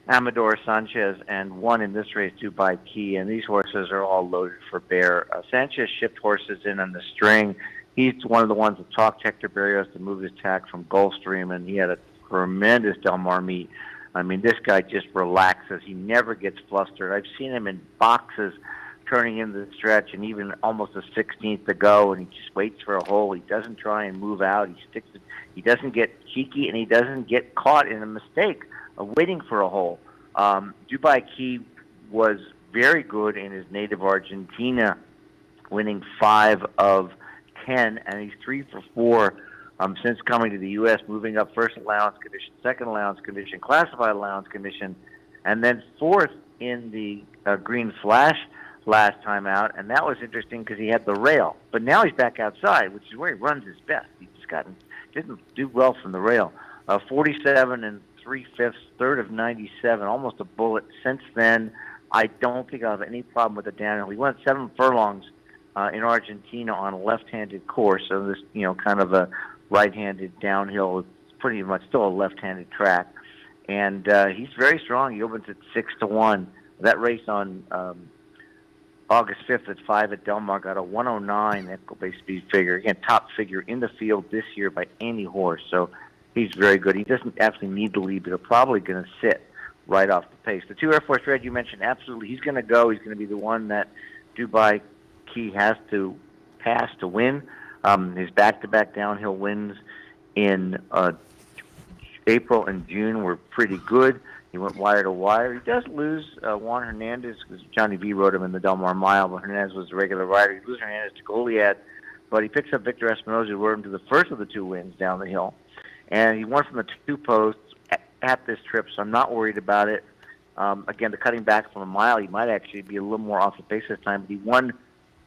Amador Sanchez, and 1 in this race, Dubai Key. And these horses are all loaded for bear. Sanchez shipped horses in on the string. He's one of the ones that talked Hector Berrios to move his tack from Gulfstream, and he had a tremendous Del Mar meet. I mean, this guy just relaxes. He never gets flustered. I've seen him in boxes turning into the stretch and even almost a 16th to go, and he just waits for a hole. He doesn't try and move out. He sticks it. He doesn't get cheeky, and he doesn't get caught in a mistake of waiting for a hole. Dubai Key was very good in his native Argentina, winning 5 of 10, and he's 3 for 4 since coming to the U.S., moving up first allowance condition, second allowance condition, classified allowance condition, and then 4th in the Green Flash last time out, and that was interesting because he had the rail. But now he's back outside, which is where he runs his best. He just didn't do well from the rail. 47 and 3/5, 3rd of 97, almost a bullet. Since then, I don't think I'll have any problem with the downhill. He went 7 furlongs in Argentina on a left-handed course, so this, kind of a right-handed downhill. It's pretty much still a left-handed track, and he's very strong. He opens at 6-1. That race on August 5th at 5 at Del Mar got a 109 Equibase speed figure. Again, top figure in the field this year by any horse. So he's very good. He doesn't actually need to lead, but he'll probably going to sit right off the pace. The 2 Air Force Red you mentioned, absolutely, he's going to go. He's going to be the one that Dubai Key has to pass to win. His back-to-back downhill wins in April and June were pretty good. He went wire to wire. He does lose Juan Hernandez because Johnny V rode him in the Del Mar Mile, but Hernandez was the regular rider. He loses Hernandez to Goliad, but he picks up Victor Espinoza, who rode him to the first of the 2 wins down the hill. And he won from the 2 posts at this trip, so I'm not worried about it. Again, the cutting back from a mile, he might actually be a little more off the pace this time, but he won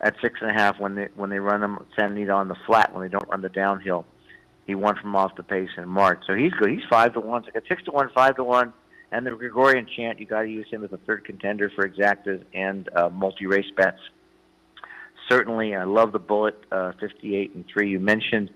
at 6.5 when they run him at Santa Anita on the flat, when they don't run the downhill. He won from off the pace in March. So he's good. He's 5-1. So I got 6-1, 5-1. And the Gregorian Chant, you got to use him as a 3rd contender for exactas and multi-race bets. Certainly, I love the Bullet 58 and 3. You mentioned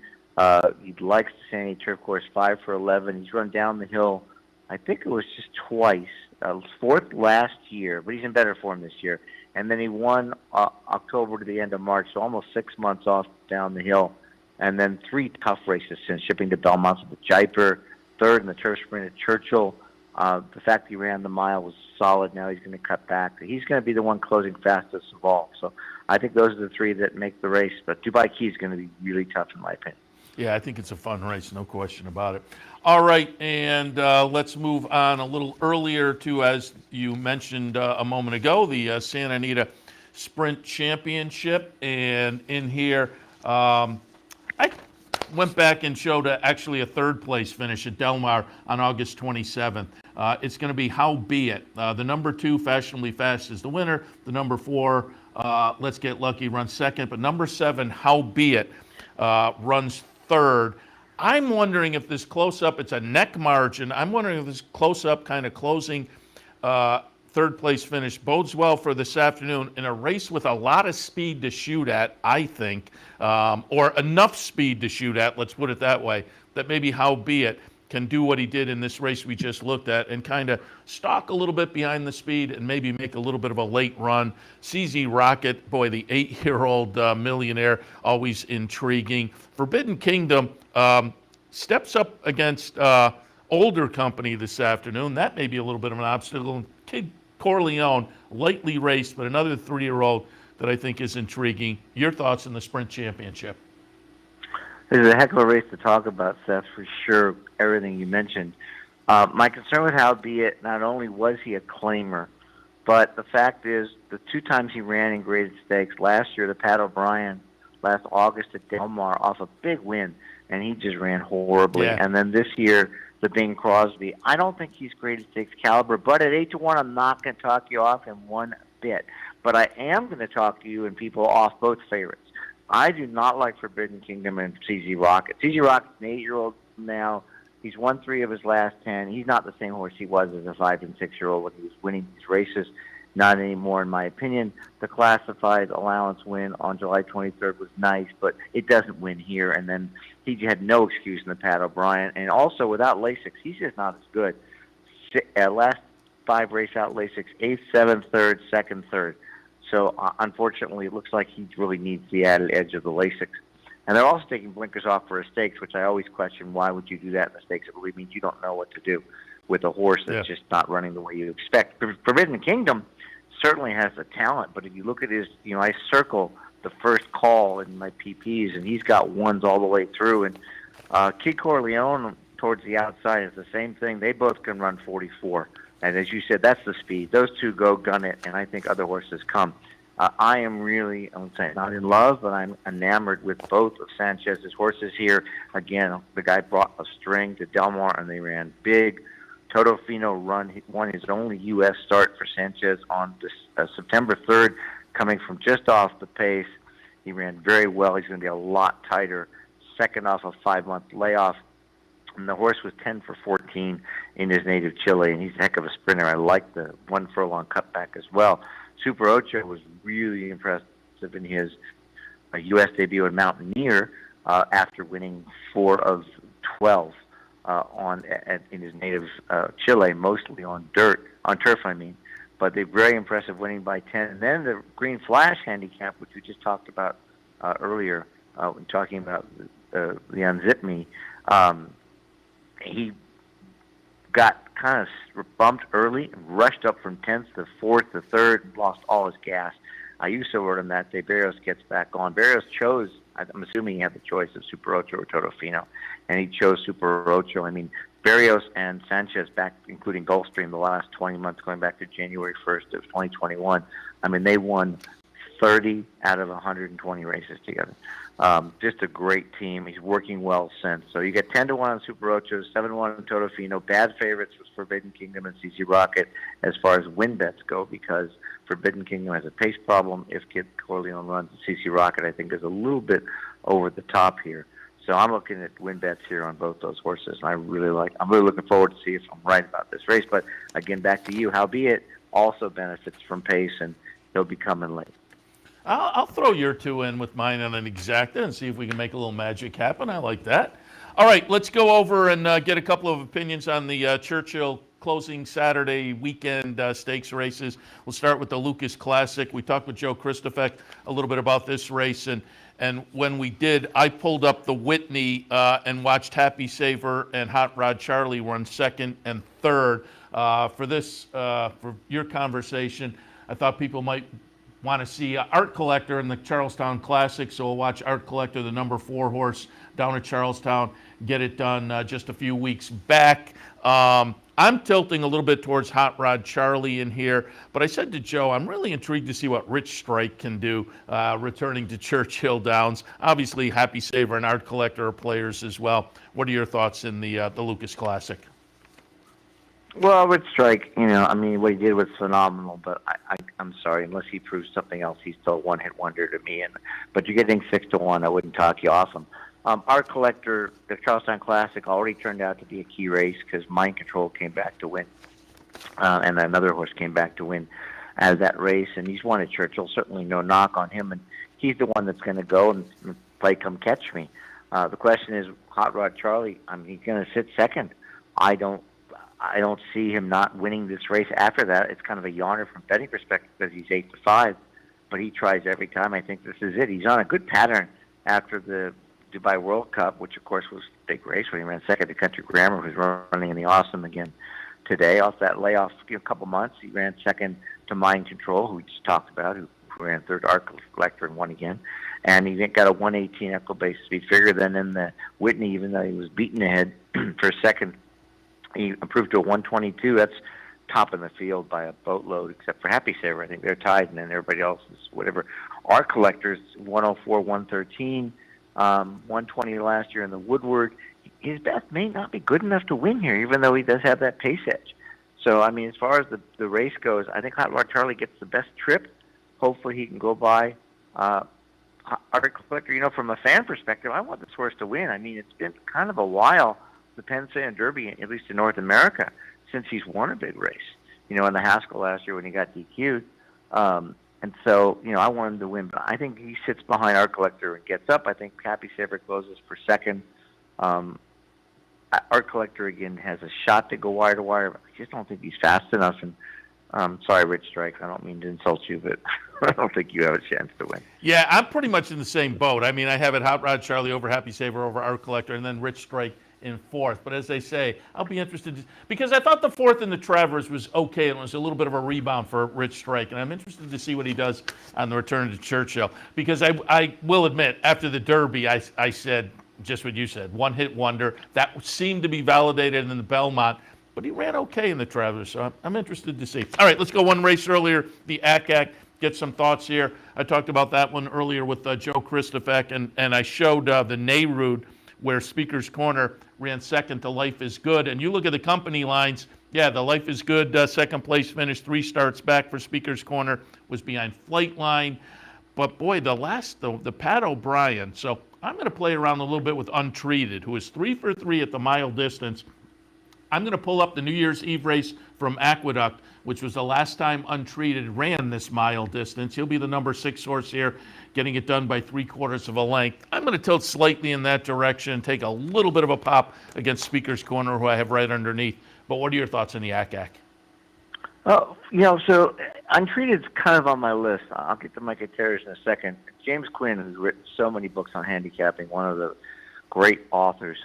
he likes the Santa Anita Turf Course 5 for 11. He's run down the hill, I think it was just twice. 4th last year, but he's in better form this year. And then he won October to the end of March, so almost 6 months off down the hill. And then 3 tough races since, shipping to Belmont with the Jaipur, 3rd in the turf sprint at Churchill. The fact he ran the mile was solid. Now he's going to cut back. He's going to be the one closing fastest of all. So I think those are the 3 that make the race. But Dubai Key is going to be really tough, in my opinion. Yeah, I think it's a fun race, no question about it. All right, and let's move on a little earlier to, as you mentioned a moment ago, the Santa Anita Sprint Championship. And in here, I went back and showed actually a 3rd place finish at Del Mar on August 27th. It's going to be How Be It. The number 2, Fashionably Fast, is the winner. The number 4, Let's Get Lucky, runs 2nd. But number 7, How Be It, runs 3rd. I'm wondering if this close-up, it's a neck margin. I'm wondering if this close-up kind of closing 3rd place finish bodes well for this afternoon in a race with a lot of speed to shoot at, I think, or enough speed to shoot at, let's put it that way, that maybe How Be It can do what he did in this race we just looked at and kind of stalk a little bit behind the speed and maybe make a little bit of a late run. CZ Rocket, boy, the 8-year-old millionaire, always intriguing. Forbidden Kingdom steps up against older company this afternoon. That may be a little bit of an obstacle. Kid Corleone, lightly raced, but another 3-year-old that I think is intriguing. Your thoughts on the Sprint Championship? This is a heck of a race to talk about, Seth, for sure, everything you mentioned. My concern with How Be It, not only was he a claimer, but the fact is the 2 times he ran in graded stakes, last year the Pat O'Brien, last August at Del Mar, off a big win, and he just ran horribly. Yeah. And then this year, the Bing Crosby. I don't think he's graded stakes caliber, but at 8-1, I'm not going to talk you off in one bit. But I am going to talk to you and people off both favorites. I do not like Forbidden Kingdom and CZ Rocket. CZ Rocket's an 8-year-old now. He's won 3 of his last 10. He's not the same horse he was as a 5- and 6-year-old when he was winning these races. not anymore, in my opinion. The classified allowance win on July 23rd was nice, but it doesn't win here. And then he had no excuse in the Pat O'Brien. And also, without Lasix, he's just not as good. Last 5 race out Lasix, 8th, 7th, 3rd, 2nd, 3rd. So, unfortunately, it looks like he really needs the added edge of the Lasix. And they're also taking blinkers off for a stakes, which I always question, why would you do that in the stakes? It really means you don't know what to do with a horse that's just not running the way you expect. Forbidden Kingdom certainly has the talent, but if you look at his, I circle the first call in my PPs, and he's got ones all the way through. And Kid Corleone towards the outside is the same thing. They both can run 44. And as you said, that's the speed. Those two go gun it, and I think other horses come. I am really, I'm saying, not in love, but I'm enamored with both of Sanchez's horses here. Again, the guy brought a string to Del Mar, and they ran big. Toto Fino won his only U.S. start for Sanchez on September 3rd, coming from just off the pace. He ran very well. He's going to be a lot tighter. Second off a 5-month layoff. And the horse was 10 for 14 in his native Chile, and he's a heck of a sprinter. I like the 1 furlong cutback as well. Super Ocho was really impressive in his U.S. debut at Mountaineer after winning 4 of 12 in his native Chile, mostly on turf, But they're very impressive, winning by 10. And then the Green Flash handicap, which we just talked about earlier, when talking about the Unzip Me, he got kind of bumped early and rushed up from 10th to 4th to 3rd and lost all his gas. I used to word him that day. Barrios gets back on. Barrios chose, I'm assuming he had the choice of Super Ocho or Toto Fino, and he chose Super Ocho. Barrios and Sanchez back, including Gulfstream, the last 20 months, going back to January 1st of 2021. They won 30 out of 120 races together. Just a great team. He's working well since. So you get 10-1 on Super Ocho, 7-1 on Toto Fino. Bad favorites was Forbidden Kingdom and CC Rocket as far as win bets go, because Forbidden Kingdom has a pace problem. If Kid Corleone runs, CC Rocket, I think, is a little bit over the top here. So I'm looking at win bets here on both those horses. And I'm really looking forward to see if I'm right about this race. But again, back to you. Howbeit also benefits from pace, and he'll be coming late. I'll throw your 2 in with mine on an exacta and see if we can make a little magic happen. I like that. All right, let's go over and get a couple of opinions on the Churchill closing Saturday weekend stakes races. We'll start with the Lucas Classic. We talked with Joe Kristufek a little bit about this race, and when we did, I pulled up the Whitney and watched Happy Saver and Hot Rod Charlie run 2nd and 3rd. For your conversation, I thought people might want to see Art Collector in the Charlestown Classic, so we'll watch Art Collector, the number 4 horse, down at Charlestown, get it done just a few weeks back. I'm tilting a little bit towards Hot Rod Charlie in here, but I said to Joe, I'm really intrigued to see what Rich Strike can do returning to Churchill Downs. Obviously, Happy Saver and Art Collector are players as well. What are your thoughts in the Lucas Classic? Well, Rich Strike, what he did was phenomenal, but I'm sorry, unless he proves something else, he's still a one-hit wonder to me. But you're getting 6-1, I wouldn't talk you off him. Art Collector, the Charleston Classic, already turned out to be a key race because Mind Control came back to win, and another horse came back to win out of that race, and he's won at Churchill. Certainly no knock on him, and he's the one that's going to go and play Come Catch Me. The question is, Hot Rod Charlie, he's going to sit second. I don't see him not winning this race after that. It's kind of a yawner from betting perspective because he's 8-5, but he tries every time. I think this is it. He's on a good pattern after the Dubai World Cup, which of course was a big race when he ran second to Country Grammar, who's running in the Awesome again today. Off that layoff, a couple months, he ran second to Mind Control, who we just talked about, who ran third Art Collector and won again. And he got a 118 Equibase speed figure. Then in the Whitney, even though he was beaten ahead for second, he improved to a 122. That's top in the field by a boatload, except for Happy Saver. I think they're tied, and then everybody else is whatever. Art Collector's 104, 113, 120 last year in the Woodward. His best may not be good enough to win here, even though he does have that pace edge. So, as far as the race goes, I think Hot Rod Charlie gets the best trip. Hopefully he can go by Art Collector. From a fan perspective, I want this horse to win. It's been kind of a while, the Penn State Derby, at least in North America, since he's won a big race. in the Haskell last year when he got DQ'd. And so, I want him to win. But I think he sits behind Art Collector and gets up. I think Happy Saver closes for second. Art Collector, again, has a shot to go wire to wire. But I just don't think he's fast enough. And sorry, Rich Strike, I don't mean to insult you, but I don't think you have a chance to win. Yeah, I'm pretty much in the same boat. I mean, I have it Hot Rod Charlie over Happy Saver over Art Collector, and then Rich Strike in fourth. But as they say, I'll be interested because I thought the fourth in the Travers was okay. It was a little bit of a rebound for Rich Strike, and I'm interested to see what he does on the return to Churchill. Because I will admit, after the Derby, I said just what you said, one-hit wonder. That seemed to be validated in the Belmont, but he ran okay in the Travers, so I'm interested to see. All right, let's go one race earlier, the ACAC. Get some thoughts here. I talked about that one earlier with Joe Kristufek, and I showed the Nehru where Speaker's Corner ran second to Life is Good. And you look at the company lines, yeah, the Life is Good second place finish, 3 starts back for Speaker's Corner, was behind Flightline. But boy, the Pat O'Brien. So I'm going to play around a little bit with Untreated, who is 3 for 3 at the mile distance. I'm going to pull up the New Year's Eve race from Aqueduct, which was the last time Untreated ran this mile distance. He'll be the number 6 horse here, getting it done by 3/4 of a length. I'm going to tilt slightly in that direction, take a little bit of a pop against Speaker's Corner, who I have right underneath. But what are your thoughts on the ACAC? Oh, so Untreated's kind of on my list. I'll get to Micah Terrace in a second. James Quinn, who's written so many books on handicapping, one of the great authors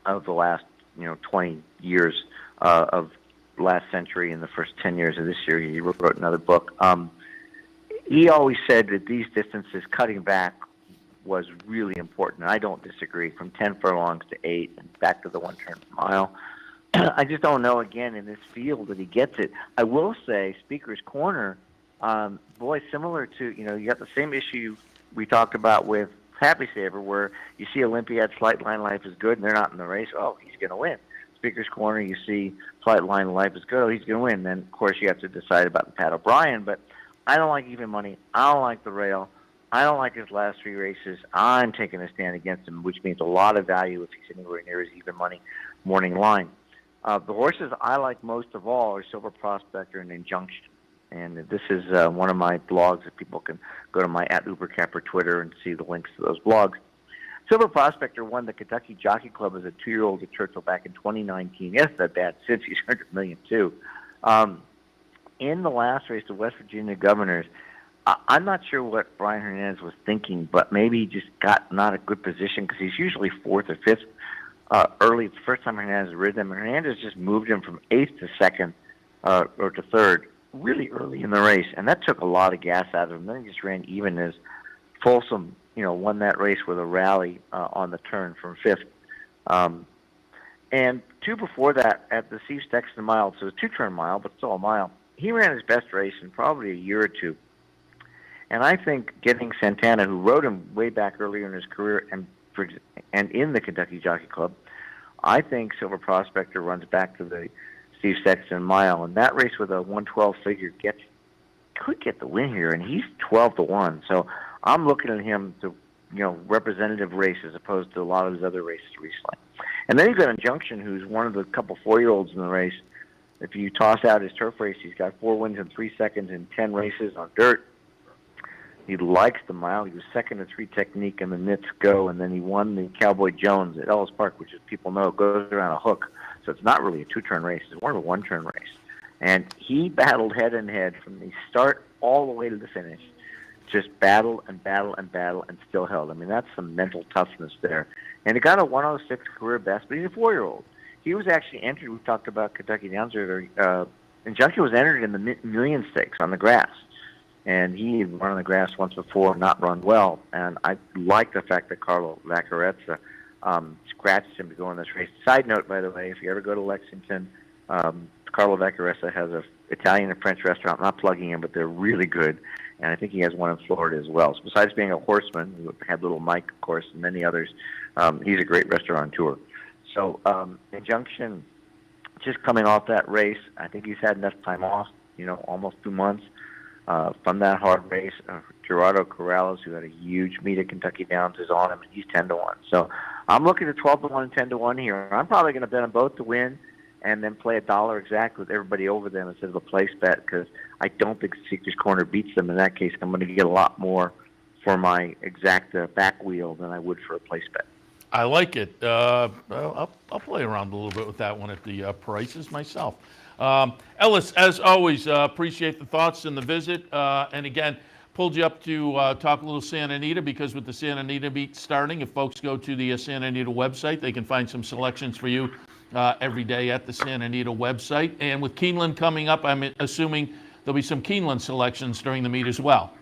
of the last 20 years of last century and the first 10 years of this year. He wrote another book. He always said that these distances, cutting back, was really important. And I don't disagree. From 10 furlongs to 8 and back to the 1 turn per mile. I just don't know, again, in this field that he gets it. I will say Speaker's Corner, similar to, you got the same issue we talked about with Happy Saver, where you see Olympiad, Flightline, Life is Good, and they're not in the race. Oh, he's going to win. Speaker's Corner, you see Flightline, Life is Good. Oh, he's going to win. Then, of course, you have to decide about the Pat O'Brien. But I don't like even money. I don't like the rail. I don't like his last 3 races. I'm taking a stand against him, which means a lot of value if he's anywhere near his even money morning line. The horses I like most of all are Silver Prospector and Injunction. And this is one of my blogs that people can go to my @UberCapper Twitter and see the links to those blogs. Silver Prospector won the Kentucky Jockey Club as a 2-year-old at Churchill back in 2019. Yes, that bad since he's $100 million too. In the last race, the West Virginia Governors, I'm not sure what Brian Hernandez was thinking, but maybe he just got not a good position because he's usually 4th or 5th early. It's the first time Hernandez rid them. Hernandez just moved him from 8th to 2nd or to 3rd really early in the race, and that took a lot of gas out of him. Then he just ran even as Folsom, won that race with a rally on the turn from 5th. And 2 before that at the Steve Sexton mile, so a 2-turn mile, but still a mile, he ran his best race in probably a year or 2. And I think getting Santana, who rode him way back earlier in his career and in the Kentucky Jockey Club, I think Silver Prospector runs back to the Steve Sexton mile, and that race with a 112 figure could get the win here, and he's 12-1. So I'm looking at him to, representative race as opposed to a lot of his other races recently. And then you've got Injunction, who's one of the couple 4-year-olds in the race. If you toss out his turf race, he's got 4 wins in 3 seconds in 10 races on dirt. He likes the mile. He was 2nd to 3 Technique in the Knits Go, and then he won the Cowboy Jones at Ellis Park, which, as people know, goes around a hook. So it's not really a 2-turn race. It's more of a 1-turn race. And he battled head-and-head from the start all the way to the finish. Just battled and battled and battled and still held. I mean, that's some mental toughness there. And he got a 106 career best, but he's a 4-year-old. He was actually entered, we talked about Kentucky Downs earlier, Injunction was entered in the Million Stakes on the grass. And he had run on the grass once before, not run well. And I like the fact that Carlo Vaccarezza scratched him to go in this race. Side note, by the way, if you ever go to Lexington, Carlo Vaccarezza has an Italian and French restaurant. I'm not plugging him, but they're really good. And I think he has one in Florida as well. So besides being a horseman, who had Little Mike, of course, and many others, he's a great restaurateur. So Injunction, just coming off that race, I think he's had enough time off, almost 2 months. From that hard race, Gerardo Corrales, who had a huge meet at Kentucky Downs, is on him, and he's 10-1. So I'm looking at 12-1 and 10-1 here. I'm probably going to bet on both to win, and then play $1 exact with everybody over them instead of a place bet, because I don't think Seeker's Corner beats them. In that case, I'm going to get a lot more for my exact back wheel than I would for a place bet. I like it. I'll play around a little bit with that one at the prices myself. Ellis, as always, appreciate the thoughts and the visit. And again, pulled you up to talk a little Santa Anita, because with the Santa Anita meet starting, if folks go to the Santa Anita website, they can find some selections for you every day at the Santa Anita website. And with Keeneland coming up, I'm assuming there'll be some Keeneland selections during the meet as well.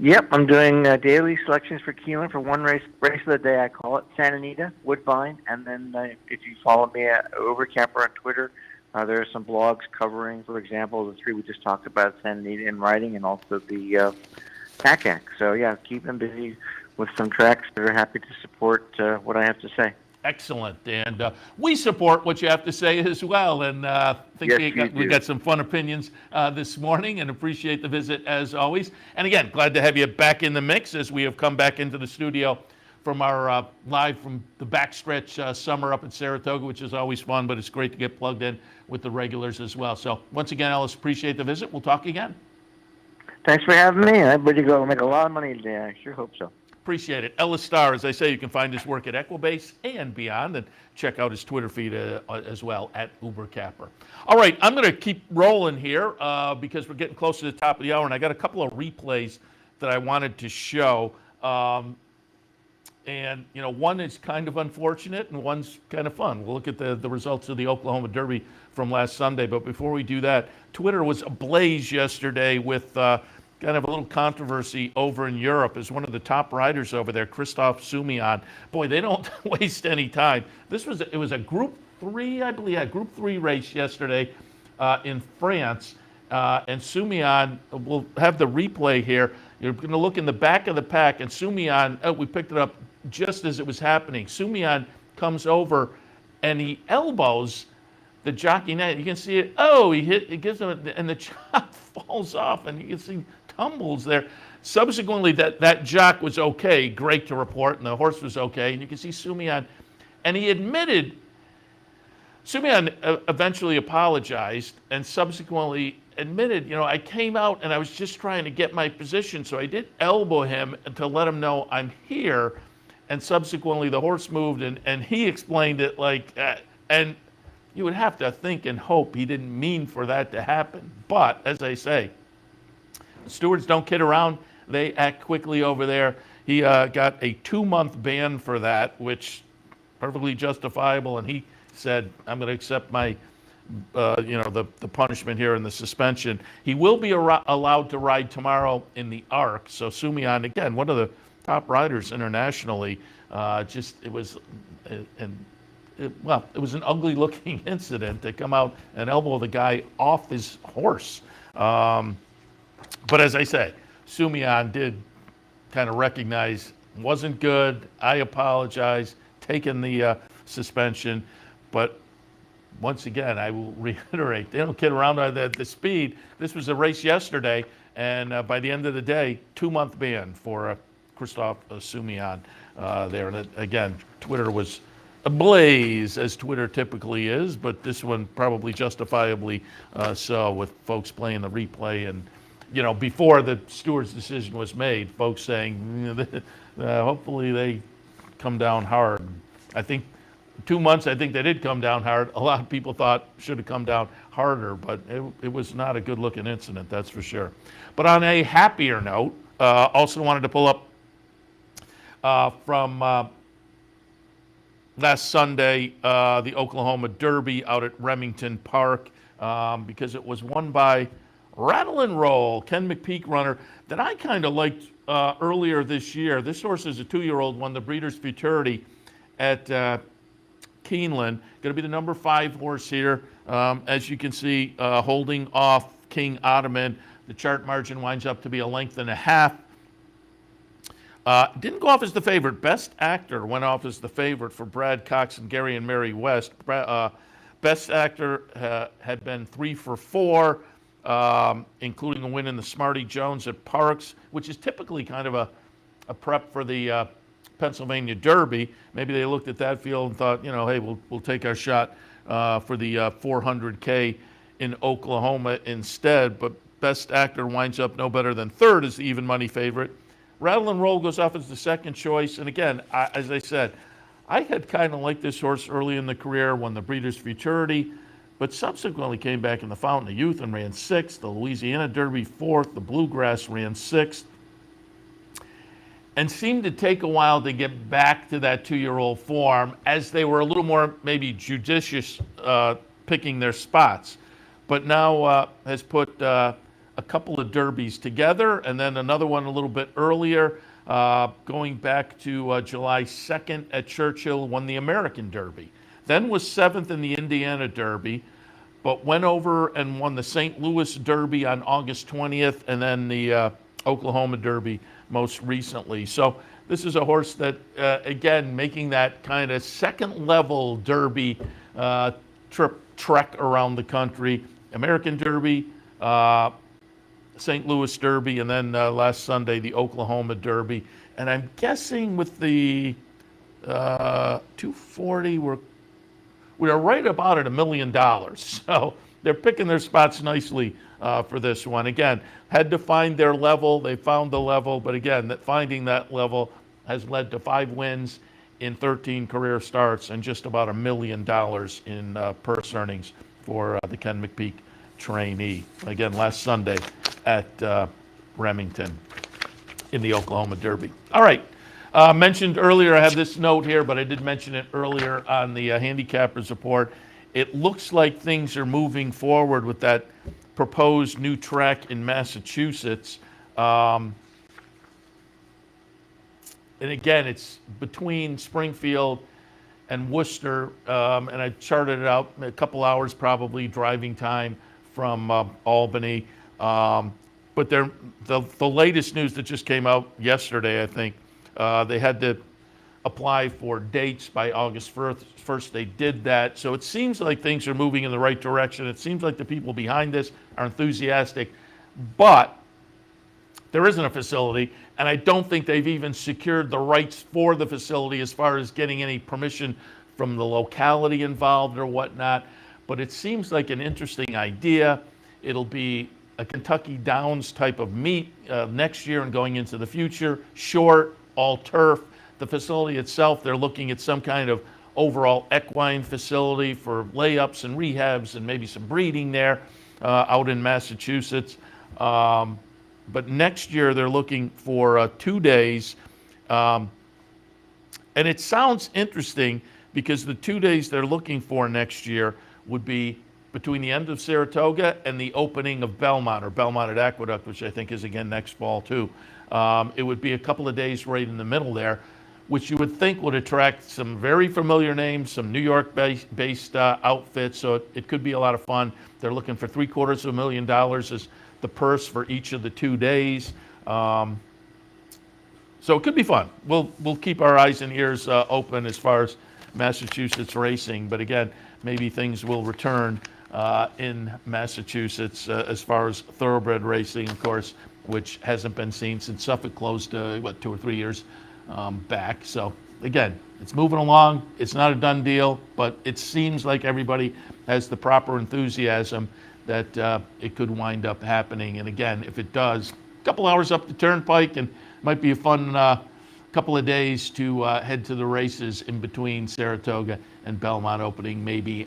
Yep, I'm doing daily selections for Keeneland for one race of the day. I call it Santa Anita, Woodbine, and then if you follow me at Overcapper on Twitter, there are some blogs covering, for example, the 3 we just talked about, Santa Anita in writing, and also the TACAC. So yeah, keep them busy with some tracks that are happy to support what I have to say. Excellent. And we support what you have to say as well. And I think we got some fun opinions this morning, and appreciate the visit as always. And again, glad to have you back in the mix as we have come back into the studio from our live from the backstretch summer up in Saratoga, which is always fun, but it's great to get plugged in with the regulars as well. So once again, Ellis, appreciate the visit. We'll talk again. Thanks for having me. I'm ready to go make a lot of money today. I sure hope so. Appreciate it. Ellis Star, as I say, you can find his work at Equibase and beyond, and check out his Twitter feed as well at Ubercapper. All right, I'm going to keep rolling here because we're getting close to the top of the hour, and I got a couple of replays that I wanted to show. And, you know, one is kind of unfortunate and one's kind of fun. We'll look at the results of the Oklahoma Derby from last Sunday. But before we do that, Twitter was ablaze yesterday with kind of a little controversy over in Europe as one of the top riders over there, Christophe Soumillon. Boy, they don't waste any time. It was a Group 3, I believe, Group 3 race yesterday in France. And Soumillon, we'll have the replay here. You're going to look in the back of the pack, and Soumillon, we picked it up just as it was happening. Soumillon comes over, and he elbows the jockey net. You can see it. Oh, he gives him, and the jock falls off, and you can see tumbles there. Subsequently, that jock was okay, great to report, and the horse was okay. And you can see Soumillon, and he admitted, Soumillon eventually apologized and subsequently admitted, you know, I came out and I was just trying to get my position, so I did elbow him to let him know I'm here. And subsequently, the horse moved, and he explained it like, and you would have to think and hope he didn't mean for that to happen. But as I say, stewards don't kid around. They act quickly over there. He got a 2-month ban for that, which perfectly justifiable. And he said, I'm going to accept my, the punishment here and the suspension. He will be allowed to ride tomorrow in the ARC. So Soumillon, again, one of the top riders internationally. It was an ugly looking incident to come out and elbow the guy off his horse. But as I say, Soumillon did kind of recognize wasn't good. I apologize, taking the suspension. But once again, I will reiterate, they don't kid around on the speed. This was a race yesterday, and by the end of the day, 2-month ban for Christophe Soumillon there. And again, Twitter was ablaze, as Twitter typically is, but this one probably justifiably so, with folks playing the replay and, you know, before the steward's decision was made, folks saying, hopefully they come down hard. I think 2 months, I think they did come down hard. A lot of people thought should have come down harder, but it was not a good-looking incident, that's for sure. But on a happier note, also wanted to pull up from last Sunday, the Oklahoma Derby out at Remington Park, because it was won by Rattle and Roll, Ken McPeak runner, that I kind of liked earlier this year. This horse is a 2-year-old, won the Breeders' Futurity at Keeneland. Going to be the number 5 horse here. As you can see, holding off King Ottoman. The chart margin winds up to be 1.5 lengths. Didn't go off as the favorite. Best Actor went off as the favorite for Brad Cox and Gary and Mary West. Best Actor had been 3 for 4, including a win in the Smarty Jones at Parks, which is typically kind of a prep for the Pennsylvania Derby. Maybe they looked at that field and thought, you know, hey, we'll take our shot for the 400K in Oklahoma instead. But Best Actor winds up no better than third as the even money favorite. Rattle and Roll goes off as the second choice. And again, as I said, I had kind of liked this horse early in the career, won the Breeders' Futurity, but subsequently came back in the Fountain of Youth and ran sixth. The Louisiana Derby fourth. The Bluegrass ran sixth. And seemed to take a while to get back to that two-year-old form as they were a little more maybe judicious picking their spots. But now has put a couple of derbies together and then another one a little bit earlier, going back to July 2nd at Churchill, won the American Derby. Then was seventh in the Indiana Derby, but went over and won the St. Louis Derby on August 20th and then the Oklahoma Derby most recently. So this is a horse that, again, making that kind of second level Derby trek around the country. American Derby, St. Louis Derby, and then last Sunday, the Oklahoma Derby. And I'm guessing with the 240, we are right about at $1 million. So they're picking their spots nicely for this one. Again, had to find their level. They found the level, but again, finding that level has led to 5 wins in 13 career starts and just about $1 million in purse earnings for the Ken McPeak trainee. Again, last Sunday at Remington in the Oklahoma Derby. All right. Mentioned earlier, I have this note here, but I did mention it earlier on the handicappers report. It looks like things are moving forward with that proposed new track in Massachusetts. And again, it's between Springfield and Worcester, and I charted it out a couple hours probably driving time from Albany. But the latest news that just came out yesterday, I think, they had to apply for dates by August 1st. They did that. So it seems like things are moving in the right direction. It seems like the people behind this are enthusiastic. But there isn't a facility, and I don't think they've even secured the rights for the facility as far as getting any permission from the locality involved or whatnot. But it seems like an interesting idea. It'll be a Kentucky Downs type of meet next year and going into the future. Short, all turf. The facility itself, they're looking at some kind of overall equine facility for layups and rehabs and maybe some breeding there out in Massachusetts. But next year they're looking for 2 days. And it sounds interesting because the 2 days they're looking for next year would be between the end of Saratoga and the opening of Belmont, or Belmont at Aqueduct, which I think is again next fall too. It would be a couple of days right in the middle there, which you would think would attract some very familiar names, some New York-based outfits, so it could be a lot of fun. They're looking for $750,000 as the purse for each of the 2 days. So it could be fun. We'll keep our eyes and ears open as far as Massachusetts racing, but again, maybe things will return in Massachusetts as far as thoroughbred racing, of course, which hasn't been seen since Suffolk closed, 2 or 3 years back. So again, it's moving along. It's not a done deal, but it seems like everybody has the proper enthusiasm that it could wind up happening. And again, if it does, a couple hours up the turnpike, and might be a fun couple of days to head to the races in between Saratoga and Belmont opening maybe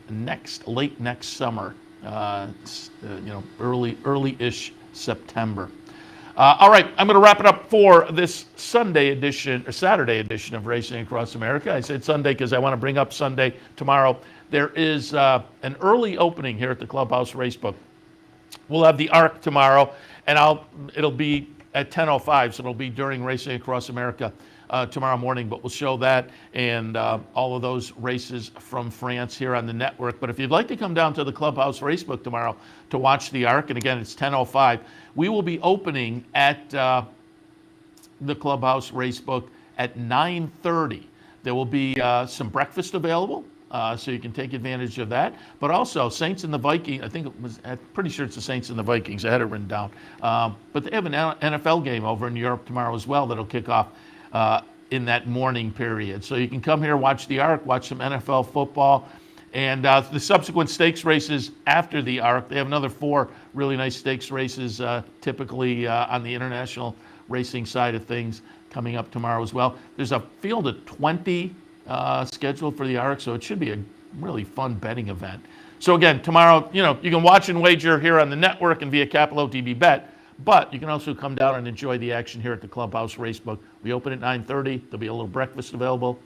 late next summer, early-ish September. All right, I'm going to wrap it up for this Saturday edition of Racing Across America. I said Sunday because I want to bring up Sunday tomorrow. There is an early opening here at the Clubhouse Racebook. We'll have the ARC tomorrow, and it'll be at 10:05, so it'll be during Racing Across America tomorrow morning, but we'll show that and all of those races from France here on the network. But if you'd like to come down to the Clubhouse Racebook tomorrow to watch the ARC, and again, it's 10:05, we will be opening at the Clubhouse Racebook at 9:30. There will be some breakfast available, so you can take advantage of that. But also, Saints and the Vikings, I'm pretty sure it's the Saints and the Vikings. I had it written down. But they have an NFL game over in Europe tomorrow as well that'll kick off in that morning period. So you can come here, watch the ARC, watch some NFL football, And the subsequent stakes races after the ARC, they have another 4 really nice stakes races, typically on the international racing side of things, coming up tomorrow as well. There's a field of 20 scheduled for the ARC, so it should be a really fun betting event. So again, tomorrow, you can watch and wager here on the network and via Capital OTB Bet, but you can also come down and enjoy the action here at the Clubhouse Racebook. We open at 9:30. There'll be a little breakfast available.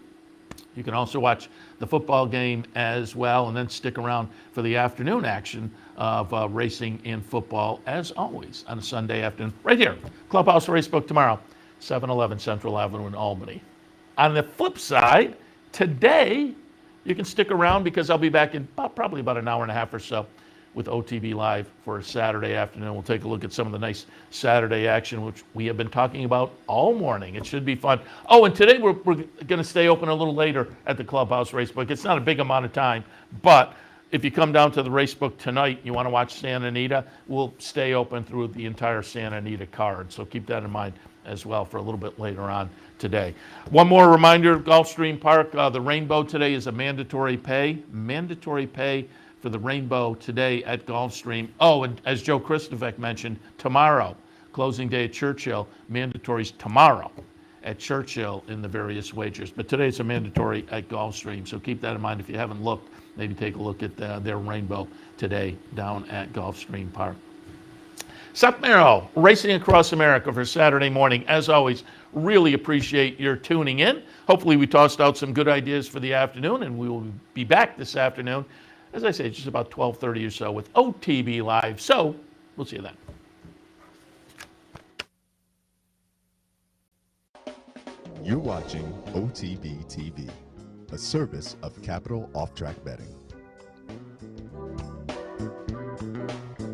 You can also watch the football game as well, and then stick around for the afternoon action of racing and football, as always, on a Sunday afternoon, right here, Clubhouse Racebook tomorrow, 711 Central Avenue in Albany. On the flip side, today, you can stick around because I'll be back in probably about an hour and a half or so with OTB Live for a Saturday afternoon. We'll take a look at some of the nice Saturday action, which we have been talking about all morning. It should be fun. Oh, and today we're going to stay open a little later at the Clubhouse Racebook. It's not a big amount of time, but if you come down to the Racebook tonight, you want to watch Santa Anita, we'll stay open through the entire Santa Anita card. So keep that in mind as well for a little bit later on today. One more reminder, Gulfstream Park, the Rainbow today is a mandatory pay. Mandatory pay for the Rainbow today at Gulfstream. Oh, and as Joe Kristufek mentioned, tomorrow, closing day at Churchill, mandatories tomorrow at Churchill in the various wagers. But today it's a mandatory at Gulfstream, so keep that in mind. If you haven't looked, maybe take a look at their Rainbow today down at Gulfstream Park. Seth Merrow, Racing Across America for Saturday morning. As always, really appreciate your tuning in. Hopefully we tossed out some good ideas for the afternoon, and we will be back this afternoon, as I say, just about 12:30 or so with OTB Live. So we'll see you then. You're watching OTB TV, a service of Capital Off Track Betting.